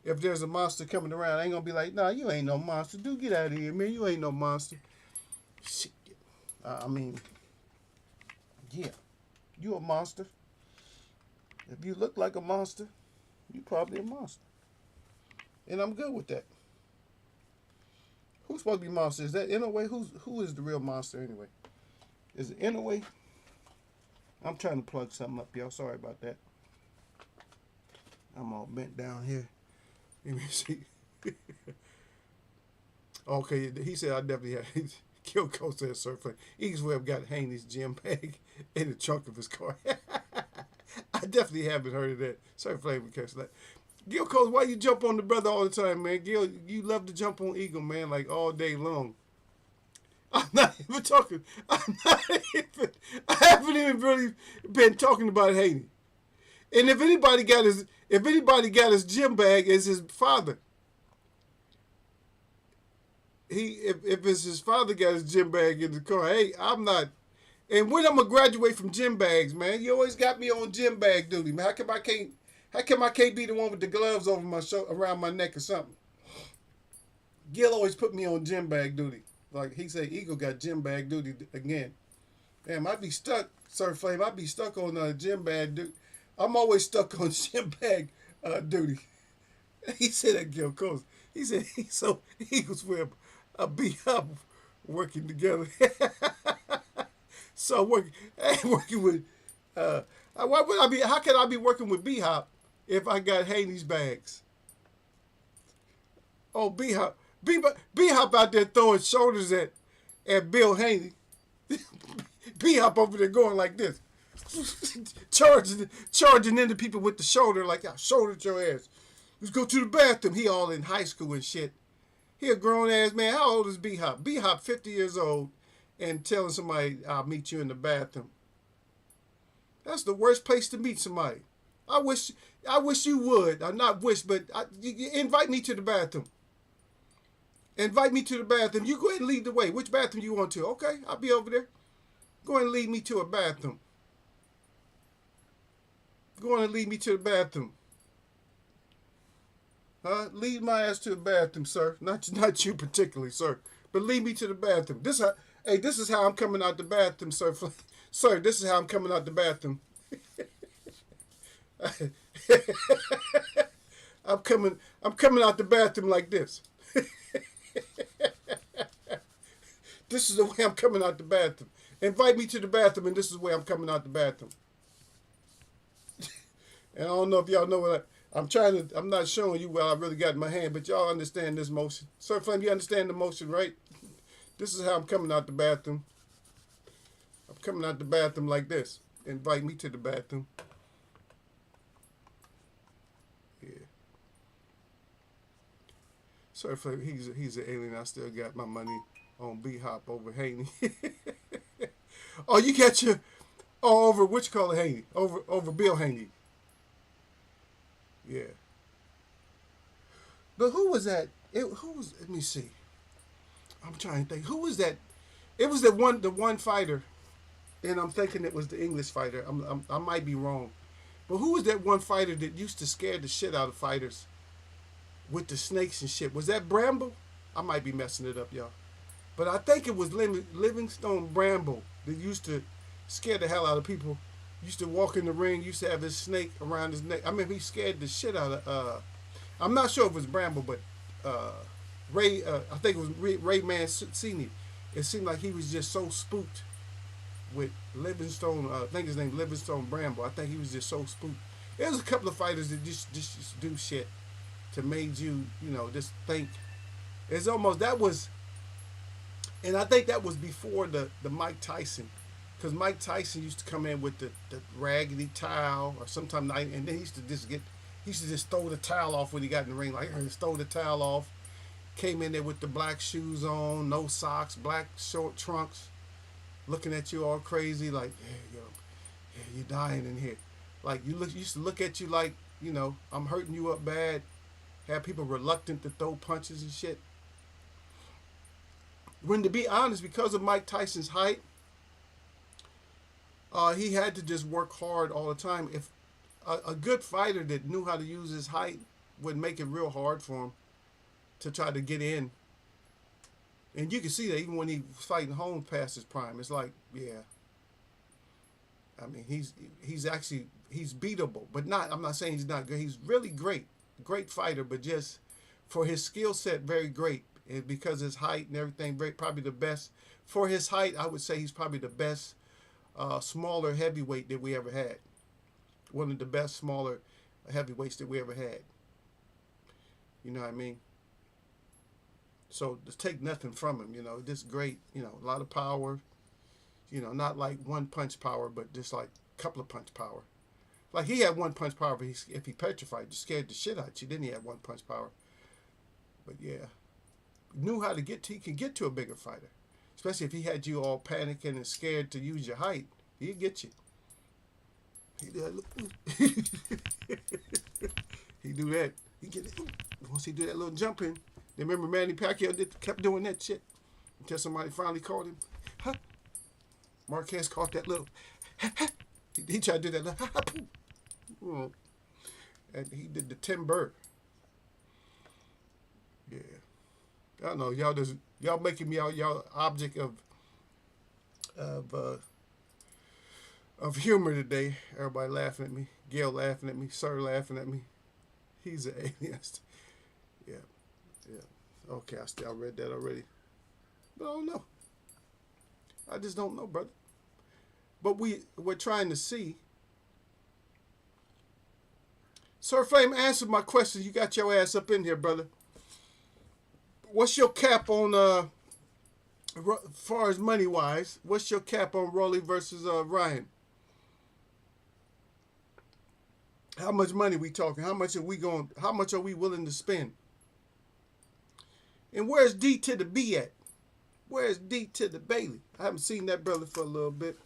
If there's a monster coming around, I ain't gonna be like, "Nah, you ain't no monster. Dude, get out of here, man. You ain't no monster." Shit. I mean, yeah, you a monster. If you look like a monster, you probably a monster, and I'm good with that. Who's supposed to be monster? Is that Inouye? Who is the real monster anyway? Is it Inouye? I'm trying to plug something up, y'all. Sorry about that. I'm all bent down here. Let me see. Okay, he said I definitely had. Kyoko said surfing. Eagles Webb got Haney's gym bag in the trunk of his car. I definitely haven't heard of that. Sorry, Flavor catch that. Gil Coast, why you jump on the brother all the time, man? Gil, you love to jump on Eagle, man, like all day long. I'm not even talking. I haven't even really been talking about Haney. And if anybody got his gym bag, it's his father. If it's his father got his gym bag in the car, hey, I'm not. And when I'm gonna graduate from gym bags, man? You always got me on gym bag duty, man. How come I can't be the one with the gloves over my around my neck or something? Gil always put me on gym bag duty. Like he said, Eagle got gym bag duty again. Damn, I'd be stuck, Sir Flame. I'd be stuck on gym bag duty. I'm always stuck on gym bag duty. He said that Gil Coast. He said so Eagles with a B-Hop working together. So working with why would I be? How can I be working with B-Hop if I got Haney's bags? Oh, B-Hop out there throwing shoulders at Bill Haney. B-Hop over there going like this, charging into people with the shoulder like I shouldered your ass. Let's go to the bathroom. He all in high school and shit. He a grown ass man. How old is B-Hop? B-Hop 50 years old and telling somebody I'll meet you in the bathroom. That's the worst place to meet somebody. I wish you would. I not wish, but you invite me to the bathroom. Invite me to the bathroom. You go ahead and lead the way. Which bathroom you want to? Okay, I'll be over there. Go ahead and lead me to a bathroom. Go on and lead me to the bathroom. Huh? Lead my ass to the bathroom, sir. Not you particularly, sir. But lead me to the bathroom. This is how I'm coming out the bathroom, sir. Sir, this is how I'm coming out the bathroom. I'm coming out the bathroom like this. This is the way I'm coming out the bathroom. Invite me to the bathroom, and this is the way I'm coming out the bathroom. And I don't know if y'all know what I'm not showing you what I really got in my hand, but y'all understand this motion. Sir Flame, you understand the motion, right? This is how I'm coming out the bathroom. I'm coming out the bathroom like this. Invite me to the bathroom. Yeah. Sir Flame, he's an alien. I still got my money on B-Hop over Haney. Oh, you got your over which color Haney? Over Bill Haney. Yeah. But who was that? Let me see. I'm trying to think. Who was that? It was the one fighter, and I'm thinking it was the English fighter. I might be wrong. But who was that one fighter that used to scare the shit out of fighters with the snakes and shit? Was that Bramble? I might be messing it up, y'all. But I think it was Livingstone Bramble that used to Scared the hell out of people. Used to walk in the ring. Used to have his snake around his neck. I mean, he scared the shit out of. I'm not sure if it was Bramble, but uh, Ray. I think it was Ray Mancini. It seemed like he was just so spooked with Livingstone. I think his name Livingstone Bramble. I think he was just so spooked. There was a couple of fighters that just do shit to made you, just think. It's almost that was, and I think that was before the Mike Tyson, because Mike Tyson used to come in with the raggedy towel or sometimes and then he used to just throw the towel off when he got in the ring, like just throw the towel off. Came in there with the black shoes on, no socks, black short trunks, looking at you all crazy, like, yeah, you're dying in here. Like used to look at you like, I'm hurting you up bad. Have people reluctant to throw punches and shit. When to be honest, because of Mike Tyson's height, he had to just work hard all the time. If a good fighter that knew how to use his height would make it real hard for him to try to get in. And you can see that even when he was fighting Holmes past his prime. It's like, yeah. I mean, he's beatable, but not. I'm not saying he's not good. He's really great fighter, but just for his skill set, very great. And because his height and everything, probably the best. For his height, I would say he's probably the best smaller heavyweight that we ever had. One of the best smaller heavyweights that we ever had. You know what I mean? So just take nothing from him, just great, a lot of power, not like one punch power, but just like a couple of punch power. Like he had one punch power, but if he petrified, just scared the shit out of you. Then he had one punch power. But yeah, knew how to he can get to a bigger fighter, especially if he had you all panicking and scared to use your height. He'd get you. He do that. He do that. He get it. Once he do that little jumping. Remember Manny Pacquiao kept doing that shit until somebody finally caught him. Huh? Marquez caught that little. He tried to do that little. And he did the timber. Yeah. I don't know. Y'all making me y'all object of humor today. Everybody laughing at me. Gail laughing at me. Sir laughing at me. He's an atheist. Yeah. Yeah. Okay, I read that already. But I don't know. I just don't know, brother. But we're trying to see. Sir Flame, answer my question. You got your ass up in here, brother. What's your cap on as far as money wise? What's your cap on Rolly versus Ryan? How much money we talking? How much are we willing to spend? And where's D to the B at? Where's D to the Bailey? I haven't seen that brother for a little bit.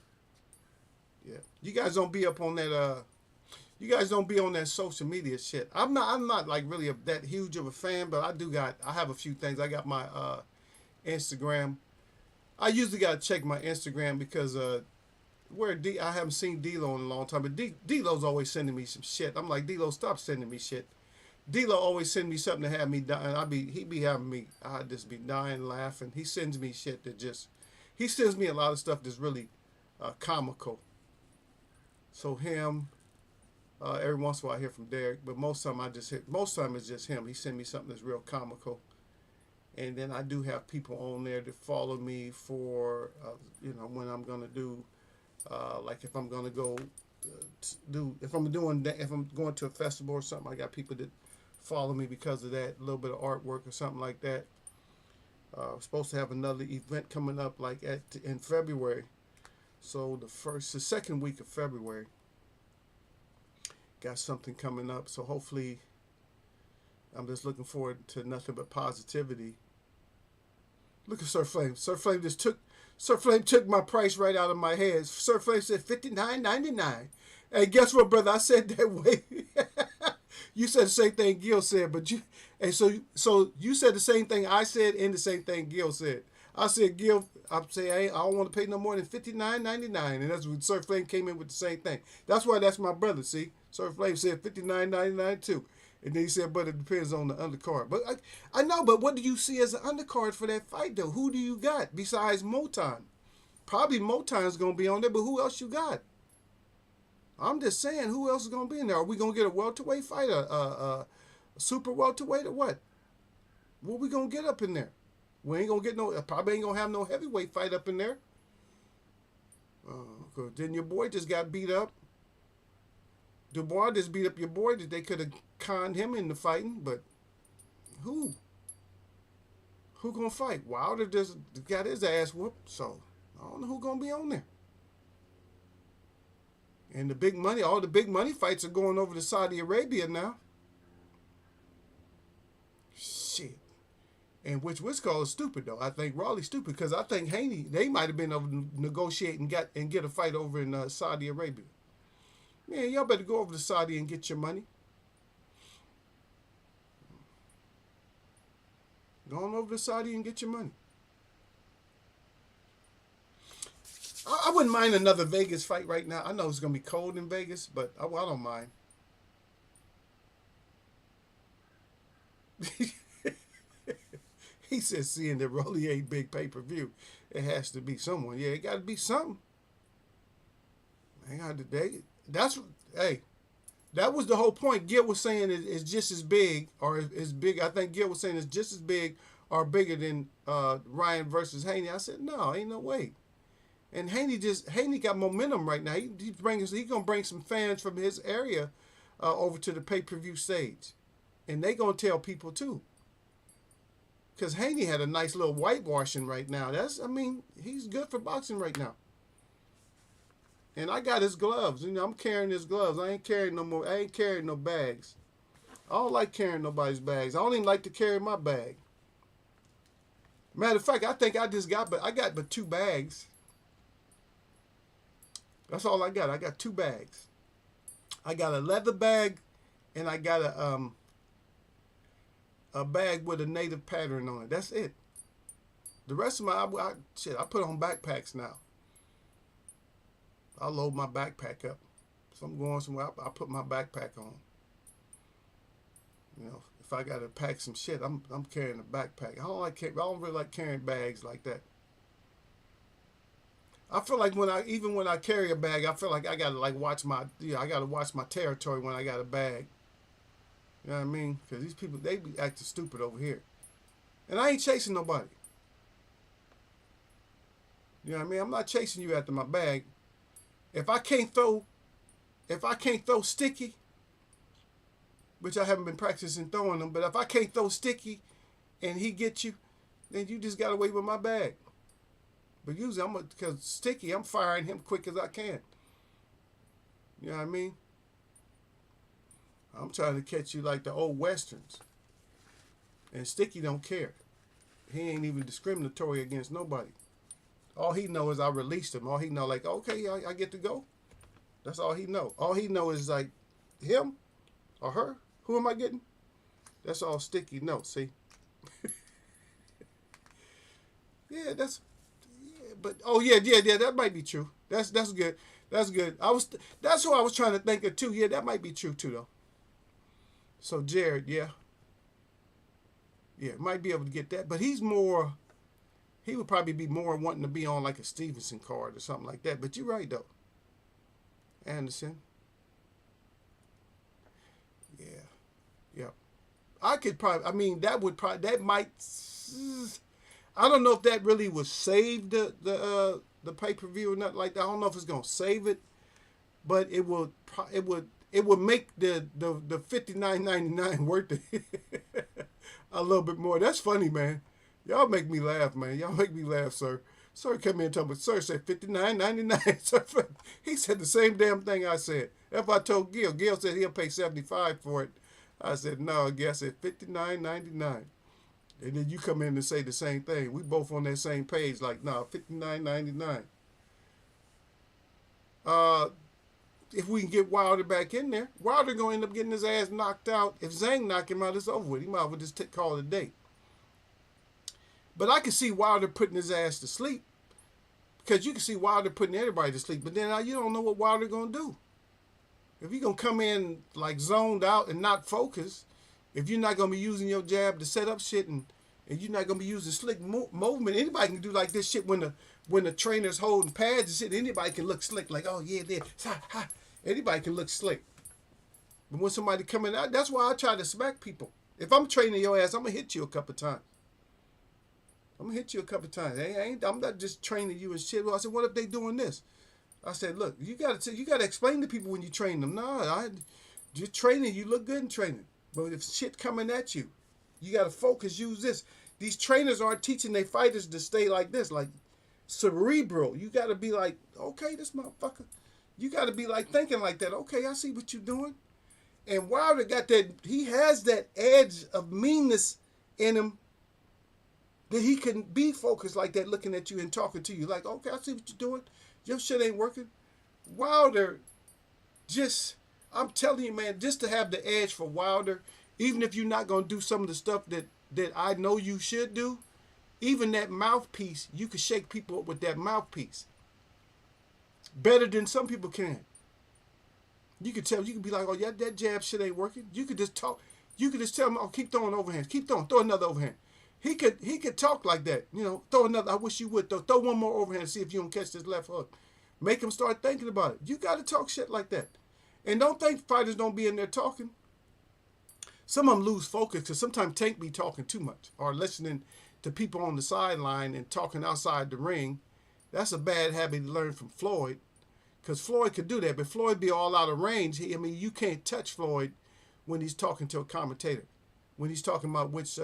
Yeah. You guys don't be up on that you guys don't be on that social media shit. I'm not like really that huge of a fan, but I have a few things. I got my Instagram. I usually gotta check my Instagram because I haven't seen D-Lo in a long time, but D-Lo's always sending me some shit. I'm like, D-Lo, stop sending me shit. D-Lo always send me something to have me dying. He be having me, I just be dying laughing. He sends me shit he sends me a lot of stuff that's really comical. So him, every once in a while I hear from Derek, but most of the time it's just him. He send me something that's real comical. And then I do have people on there that follow me for, when I'm going to do, like if I'm going to go if I'm going to a festival or something, I got people that follow me because of that, a little bit of artwork or something like that. Supposed to have another event coming up like in February. So the second week of February, got something coming up. So hopefully, I'm just looking forward to nothing but positivity. Look at Sir Flame. Sir Flame took my price right out of my head. Sir Flame said $59.99. Hey, guess what, brother? I said that way. You said the same thing Gil said, but so you said the same thing I said and the same thing Gil said. I said, Gil, I don't want to pay no more than $59.99, and that's when Sir Flame came in with the same thing. That's why that's my brother. See, Sir Flame said $59.99 too, and then he said, but it depends on the undercard. But I know, but what do you see as an undercard for that fight though? Who do you got besides Moton? Probably Motown's gonna be on there, but who else you got? I'm just saying, who else is gonna be in there? Are we gonna get a welterweight fight, a super welterweight, or what? What we gonna get up in there? We ain't gonna get no. Probably ain't gonna have no heavyweight fight up in there. Then your boy just got beat up. Dubois just beat up your boy. That they could have conned him into fighting, but who? Who gonna fight? Wilder just got his ass whooped, so I don't know who gonna be on there. And the big money, all the big money fights are going over to Saudi Arabia now. Shit. And which called stupid though. I think Rawley's stupid because I think Haney, they might have been able to negotiate and get a fight over in Saudi Arabia. Man, y'all better go over to Saudi and get your money. Go on over to Saudi and get your money. I wouldn't mind another Vegas fight right now. I know it's going to be cold in Vegas, but I don't mind. He says seeing that Rolly ain't big pay-per-view. It has to be someone. Yeah, it got to be something. Hey, that was the whole point. Gil was saying it's just as big, or as big. I think Gil was saying it's just as big or bigger than Ryan versus Haney. I said, no, ain't no way. And Haney got momentum right now. He gonna bring some fans from his area over to the pay-per-view stage, and they gonna tell people too. Because Haney had a nice little whitewashing right now. He's good for boxing right now. And I got his gloves. I'm carrying his gloves. I ain't carrying no more. I ain't carrying no bags. I don't like carrying nobody's bags. I don't even like to carry my bag. Matter of fact, I think I got but 2 bags. That's all I got. I got 2 bags. I got a leather bag, and I got a bag with a native pattern on it. That's it. The rest of I put on backpacks now. I load my backpack up. If I'm going somewhere, I put my backpack on. If I gotta pack some shit, I'm carrying a backpack. I don't really like carrying bags like that. I feel like when I carry a bag, I feel like I gotta watch my territory when I got a bag. You know what I mean? Because these people, they be acting stupid over here. And I ain't chasing nobody. You know what I mean? I'm not chasing you after my bag. If I can't throw sticky, which I haven't been practicing throwing them, but if I can't throw sticky and he gets you, then you just gotta wait with my bag. But usually because sticky, I'm firing him quick as I can. You know what I mean? I'm trying to catch you like the old westerns. And Sticky don't care. He ain't even discriminatory against nobody. All he know is I released him. All he know okay, I get to go. That's all he know. All he know is him or her. Who am I getting? That's all Sticky knows. See? Yeah, but that might be true. That's good. That's good. That's who I was trying to think of too. Yeah, that might be true too though. So Jared, yeah, might be able to get that, but he would probably be more wanting to be on like a Stevenson card or something like that. But you're right though, Anderson. Yeah. I could probably. That might. I don't know if that really would save the pay-per-view or nothing like that. I don't know if it's gonna save it, but it would make the $59.99 worth it a little bit more. That's funny, man. Y'all make me laugh, man. Y'all make me laugh, sir. Sir came in and told me, sir said $59.99. He said the same damn thing I said. If I told Gil said he'll pay $75 for it. I said, no, I said $59.99. And then you come in and say the same thing. We both on that same page, no, $59.99. If we can get Wilder back in there, Wilder gonna end up getting his ass knocked out. If Zhang knock him out, it's over with. He might as well just call it a day. But I can see Wilder putting his ass to sleep, because you can see Wilder putting everybody to sleep. But then you don't know what Wilder gonna do. If he gonna come in zoned out and not focused, if you're not gonna be using your jab to set up shit and And you're not gonna be using slick movement. Anybody can do like this shit when the trainer's holding pads and shit. Anybody can look slick, like, oh yeah, there, ha, ha. Anybody can look slick. But when somebody coming out, that's why I try to smack people. If I'm training your ass, I'm gonna hit you a couple times. I'm gonna hit you a couple times. I'm not just training you and shit. Well, I said, what if they doing this? I said, look, you gotta explain to people when you train them. No, you're training. You look good in training. But if shit coming at you, you gotta focus. Use this. These trainers aren't teaching their fighters to stay like this, like cerebral. You gotta be like, okay, this motherfucker. You gotta be like thinking like that. Okay, I see what you're doing. And Wilder got that. He has that edge of meanness in him that he can be focused like that, looking at you and talking to you. Like, okay, I see what you're doing. Your shit ain't working. Wilder, I'm telling you, man, just to have the edge for Wilder, even if you're not going to do some of the stuff that I know you should do, even that mouthpiece, you can shake people up with that mouthpiece. Better than some people can. You can tell, you can be like, oh, yeah, that jab shit ain't working. You could just talk. You could just tell him, oh, keep throwing overhands. Keep throwing. Throw another overhand. He could talk like that. You know, throw another. I wish you would. Throw one more overhand. See if you don't catch this left hook. Make him start thinking about it. You got to talk shit like that. And don't think fighters don't be in there talking. Some of them lose focus because sometimes Tank be talking too much or listening to people on the sideline and talking outside the ring. That's a bad habit to learn from Floyd, because Floyd could do that, but Floyd be all out of range. You can't touch Floyd when he's talking to a commentator, when he's talking about which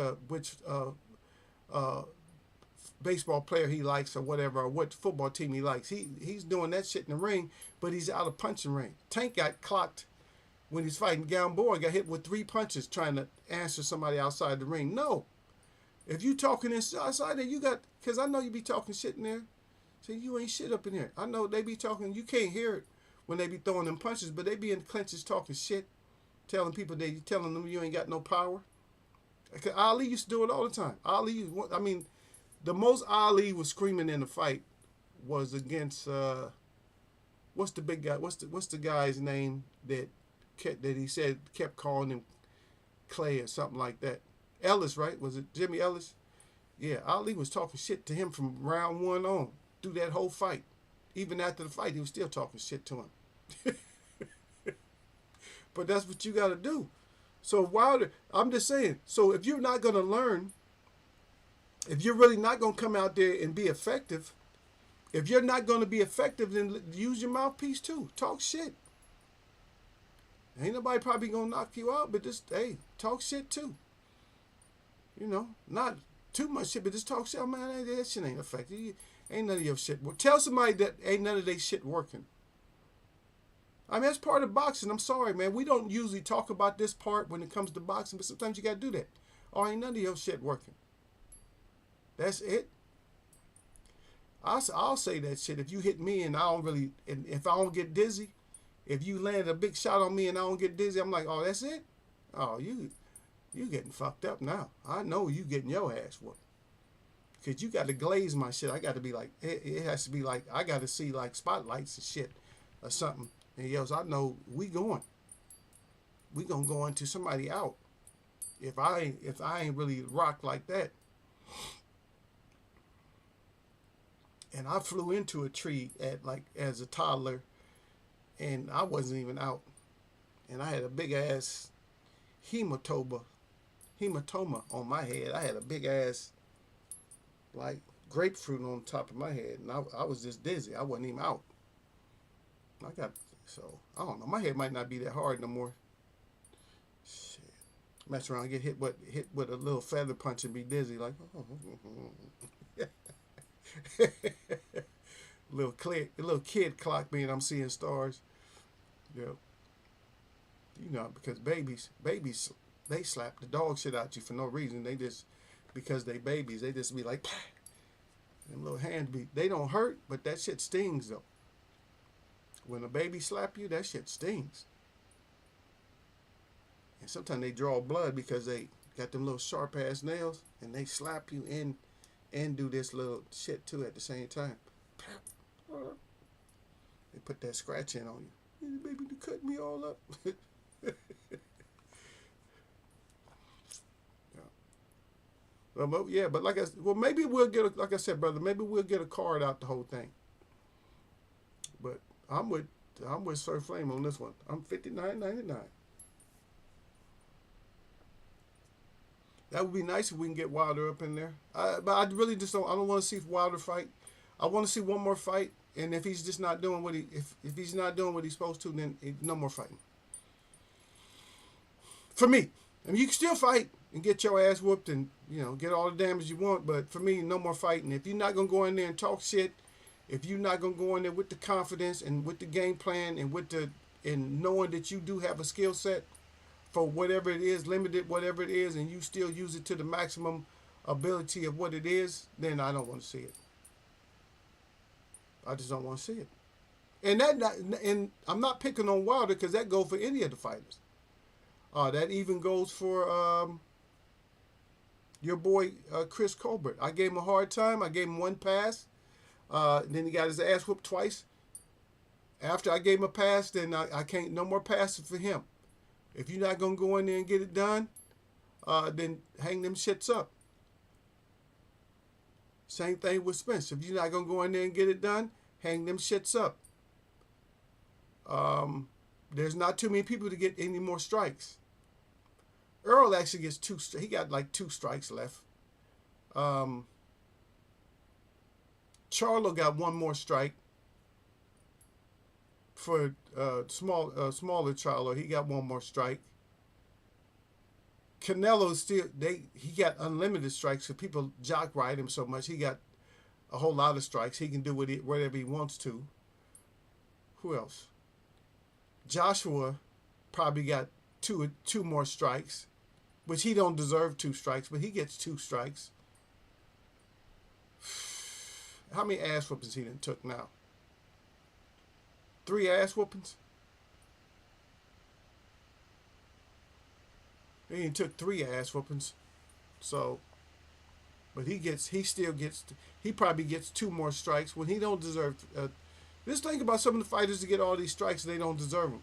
baseball player he likes or whatever, or what football team he likes. He's doing that shit in the ring, but he's out of punching range. Tank got clocked when he's fighting Gamboa, got hit with 3 punches trying to answer somebody outside the ring. No. If you talking outside there, you got, because I know you be talking shit in there. So you ain't shit up in here. I know they be talking, you can't hear it when they be throwing them punches, but they be in clinches talking shit, telling them you ain't got no power. Ali used to do it all the time. The most Ali was screaming in the fight was against what's the big guy? What's the guy's name that he said kept calling him Clay or something like that? Ellis, right? Was it Jimmy Ellis? Yeah, Ali was talking shit to him from round 1 on through that whole fight. Even after the fight, he was still talking shit to him. But that's what you got to do. So Wilder, I'm just saying. So if you're not going to learn, if you're really not going to come out there and be effective, if you're not going to be effective, then use your mouthpiece too. Talk shit. Ain't nobody probably going to knock you out, but just, hey, talk shit too. You know, not too much shit, but just talk shit. Oh, man, that shit ain't effective. Ain't none of your shit. Well, tell somebody that ain't none of their shit working. I mean, that's part of boxing. I'm sorry, man. We don't usually talk about this part when it comes to boxing, but sometimes you got to do that. Oh, ain't none of your shit working. That's it. I'll say that shit. If you hit me and if I don't get dizzy, if you land a big shot on me and I don't get dizzy, I'm like, oh, that's it? Oh, you getting fucked up now. I know you getting your ass whooped. Because you got to glaze my shit. I got to be like, it has to be like, I got to see like spotlights and shit or something. And yells, I know we going to go into somebody out. If I ain't really rock like that. And I flew into a tree as a toddler, and I wasn't even out. And I had a big ass hematoma on my head. I had a big ass like grapefruit on top of my head, and I was just dizzy. I wasn't even out. I don't know. My head might not be that hard no more. Shit. Mess around, get hit with a little feather punch and be dizzy like. little kid clock me and I'm seeing stars. Yep. You know, because babies, they slap the dog shit out you for no reason. They just, because they babies, they just be like, pah! Them little hands they don't hurt, but that shit stings though. When a baby slap you, that shit stings. And sometimes they draw blood because they got them little sharp ass nails and they slap you and do this little shit too at the same time. They put that scratch in on you. Baby, you cut me all up. Yeah. Yeah, but well, maybe we'll get like I said, brother. Maybe we'll get a card out the whole thing. But I'm with I'm with Sir Flame on this one. I'm 59.99. That would be nice if we can get Wilder up in there. But I really just don't. I don't want to see Wilder fight. I want to see one more fight, and if he's just not doing what if he's not doing what he's supposed to, then no more fighting. For me, I mean, you can still fight and get your ass whooped and get all the damage you want, but for me, no more fighting. If you're not gonna go in there and talk shit, if you're not gonna go in there with the confidence and with the game plan and and knowing that you do have a skill set for whatever it is, limited whatever it is, and you still use it to the maximum ability of what it is, then I don't want to see it. I just don't want to see it. And I'm not picking on Wilder because that goes for any of the fighters. That even goes for your boy Chris Colbert. I gave him a hard time. I gave him one pass. Then he got his ass whooped twice. After I gave him a pass, then I can't, no more passes for him. If you're not going to go in there and get it done, then hang them shits up. Same thing with Spence. If you're not going to go in there and get it done, hang them shits up. There's not too many people to get any more strikes. Earl actually gets two. He got like 2 strikes left. Charlo got one more strike. For smaller Charlo, he got one more strike. Canelo he got unlimited strikes. So people jock ride him so much. He got a whole lot of strikes. He can do whatever he wants to. Who else? Joshua probably got two more strikes, which he don't deserve 2 strikes, but he gets 2 strikes. How many ass whoopings he done took now? 3 ass whoopings? He took 3 ass whoopings. So, but he probably gets 2 more strikes when he don't deserve. Just think about some of the fighters that get all these strikes, they don't deserve them.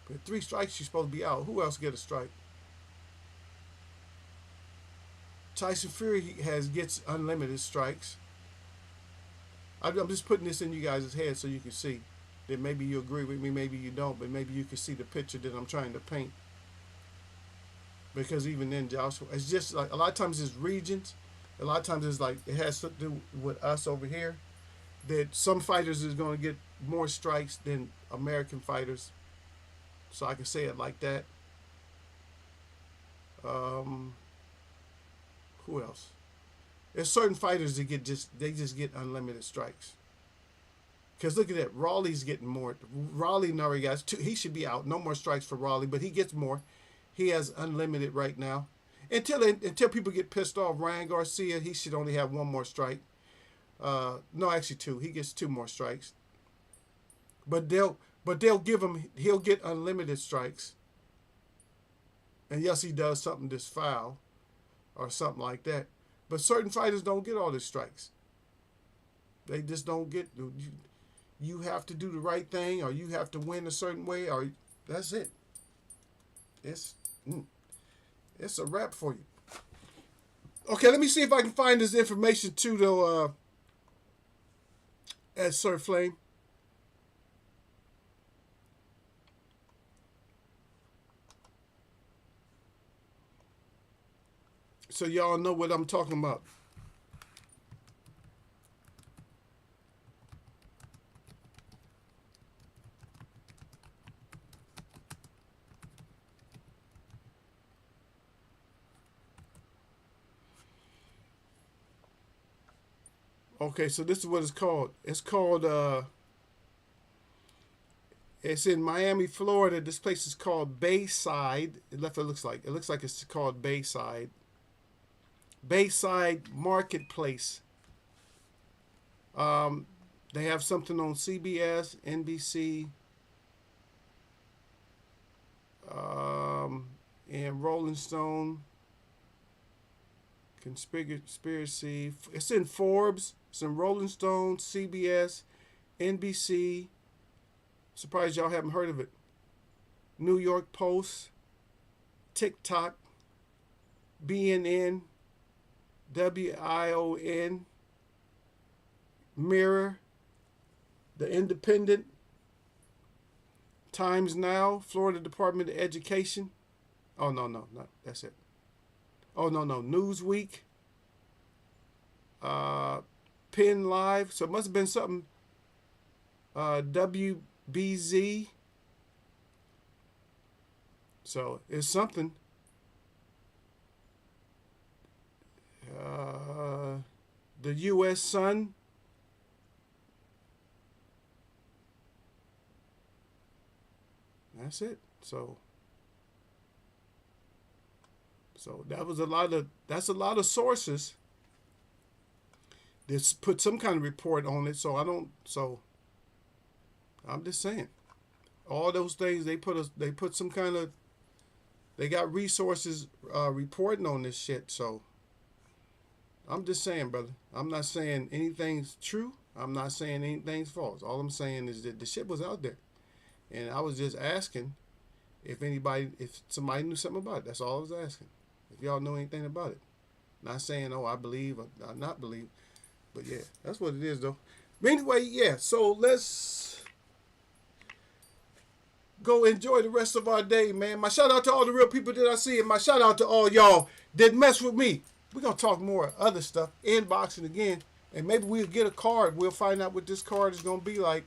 But 3 strikes, you're supposed to be out. Who else get a strike? Tyson Fury gets unlimited strikes. I'm just putting this in you guys' head so you can see that maybe you agree with me, maybe you don't, but maybe you can see the picture that I'm trying to paint. Because even then, Joshua, it's just like a lot of times it's regions. A lot of times it's like it has to do with us over here. That some fighters is going to get more strikes than American fighters. So I can say it like that. Who else? There's certain fighters that just get unlimited strikes. Because look at that, Raleigh's getting more. Raleigh already got 2. He should be out. No more strikes for Raleigh, but he gets more. He has unlimited right now. Until people get pissed off, Ryan Garcia, he should only have 1 more strike. No, actually 2. He gets 2 more strikes. But they'll give him. He'll get unlimited strikes. And yes, he does something that's foul, or something like that. But certain fighters don't get all the strikes. They just don't get. You have to do the right thing, or you have to win a certain way, or that's it. It's a wrap for you. Okay, let me see if I can find this information too, though. At Sir Flame. So y'all know what I'm talking about. Okay, so this is what it's called. It's called, it's in Miami, Florida. This place is called Bayside. It looks like. It looks like it's called Bayside. Bayside Marketplace. They have something on CBS, NBC, and Rolling Stone. Conspiracy. It's in Forbes. It's in Rolling Stone, CBS, NBC. Surprised y'all haven't heard of it. New York Post, TikTok. BNN, WION, Mirror, The Independent, Times Now, Florida Department of Education. Oh, no, that's it. Oh, no, Newsweek, uh, Penn Live. So it must have been something, WBZ. So it's something. Uh, the U.S. Sun. That's it. So that was a lot of that's a lot of sources that put some kind of report on it. So I don't. So I'm just saying, all those things they put some kind of they got resources reporting on this shit. So I'm just saying, brother. I'm not saying anything's true. I'm not saying anything's false. All I'm saying is that the shit was out there, and I was just asking if somebody knew something about it. That's all I was asking. If y'all know anything about it. Not saying, oh, I believe or I not believe. But yeah, that's what it is, though. But anyway, yeah, so let's go enjoy the rest of our day, man. My shout out to all the real people that I see, and my shout out to all y'all that mess with me. We're going to talk more other stuff, inboxing again, and maybe we'll get a card. We'll find out what this card is going to be like,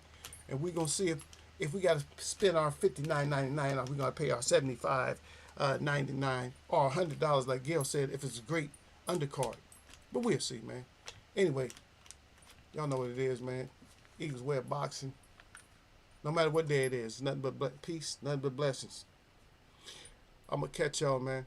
and we're going to see if we got to spend our $59.99 or we're going to pay our $75.99 or $100, like Gail said, if it's a great undercard. But we'll see, man. Anyway, y'all know what it is, man. Eagles Web Boxing. No matter what day it is, nothing but peace, nothing but blessings. I'm going to catch y'all, man.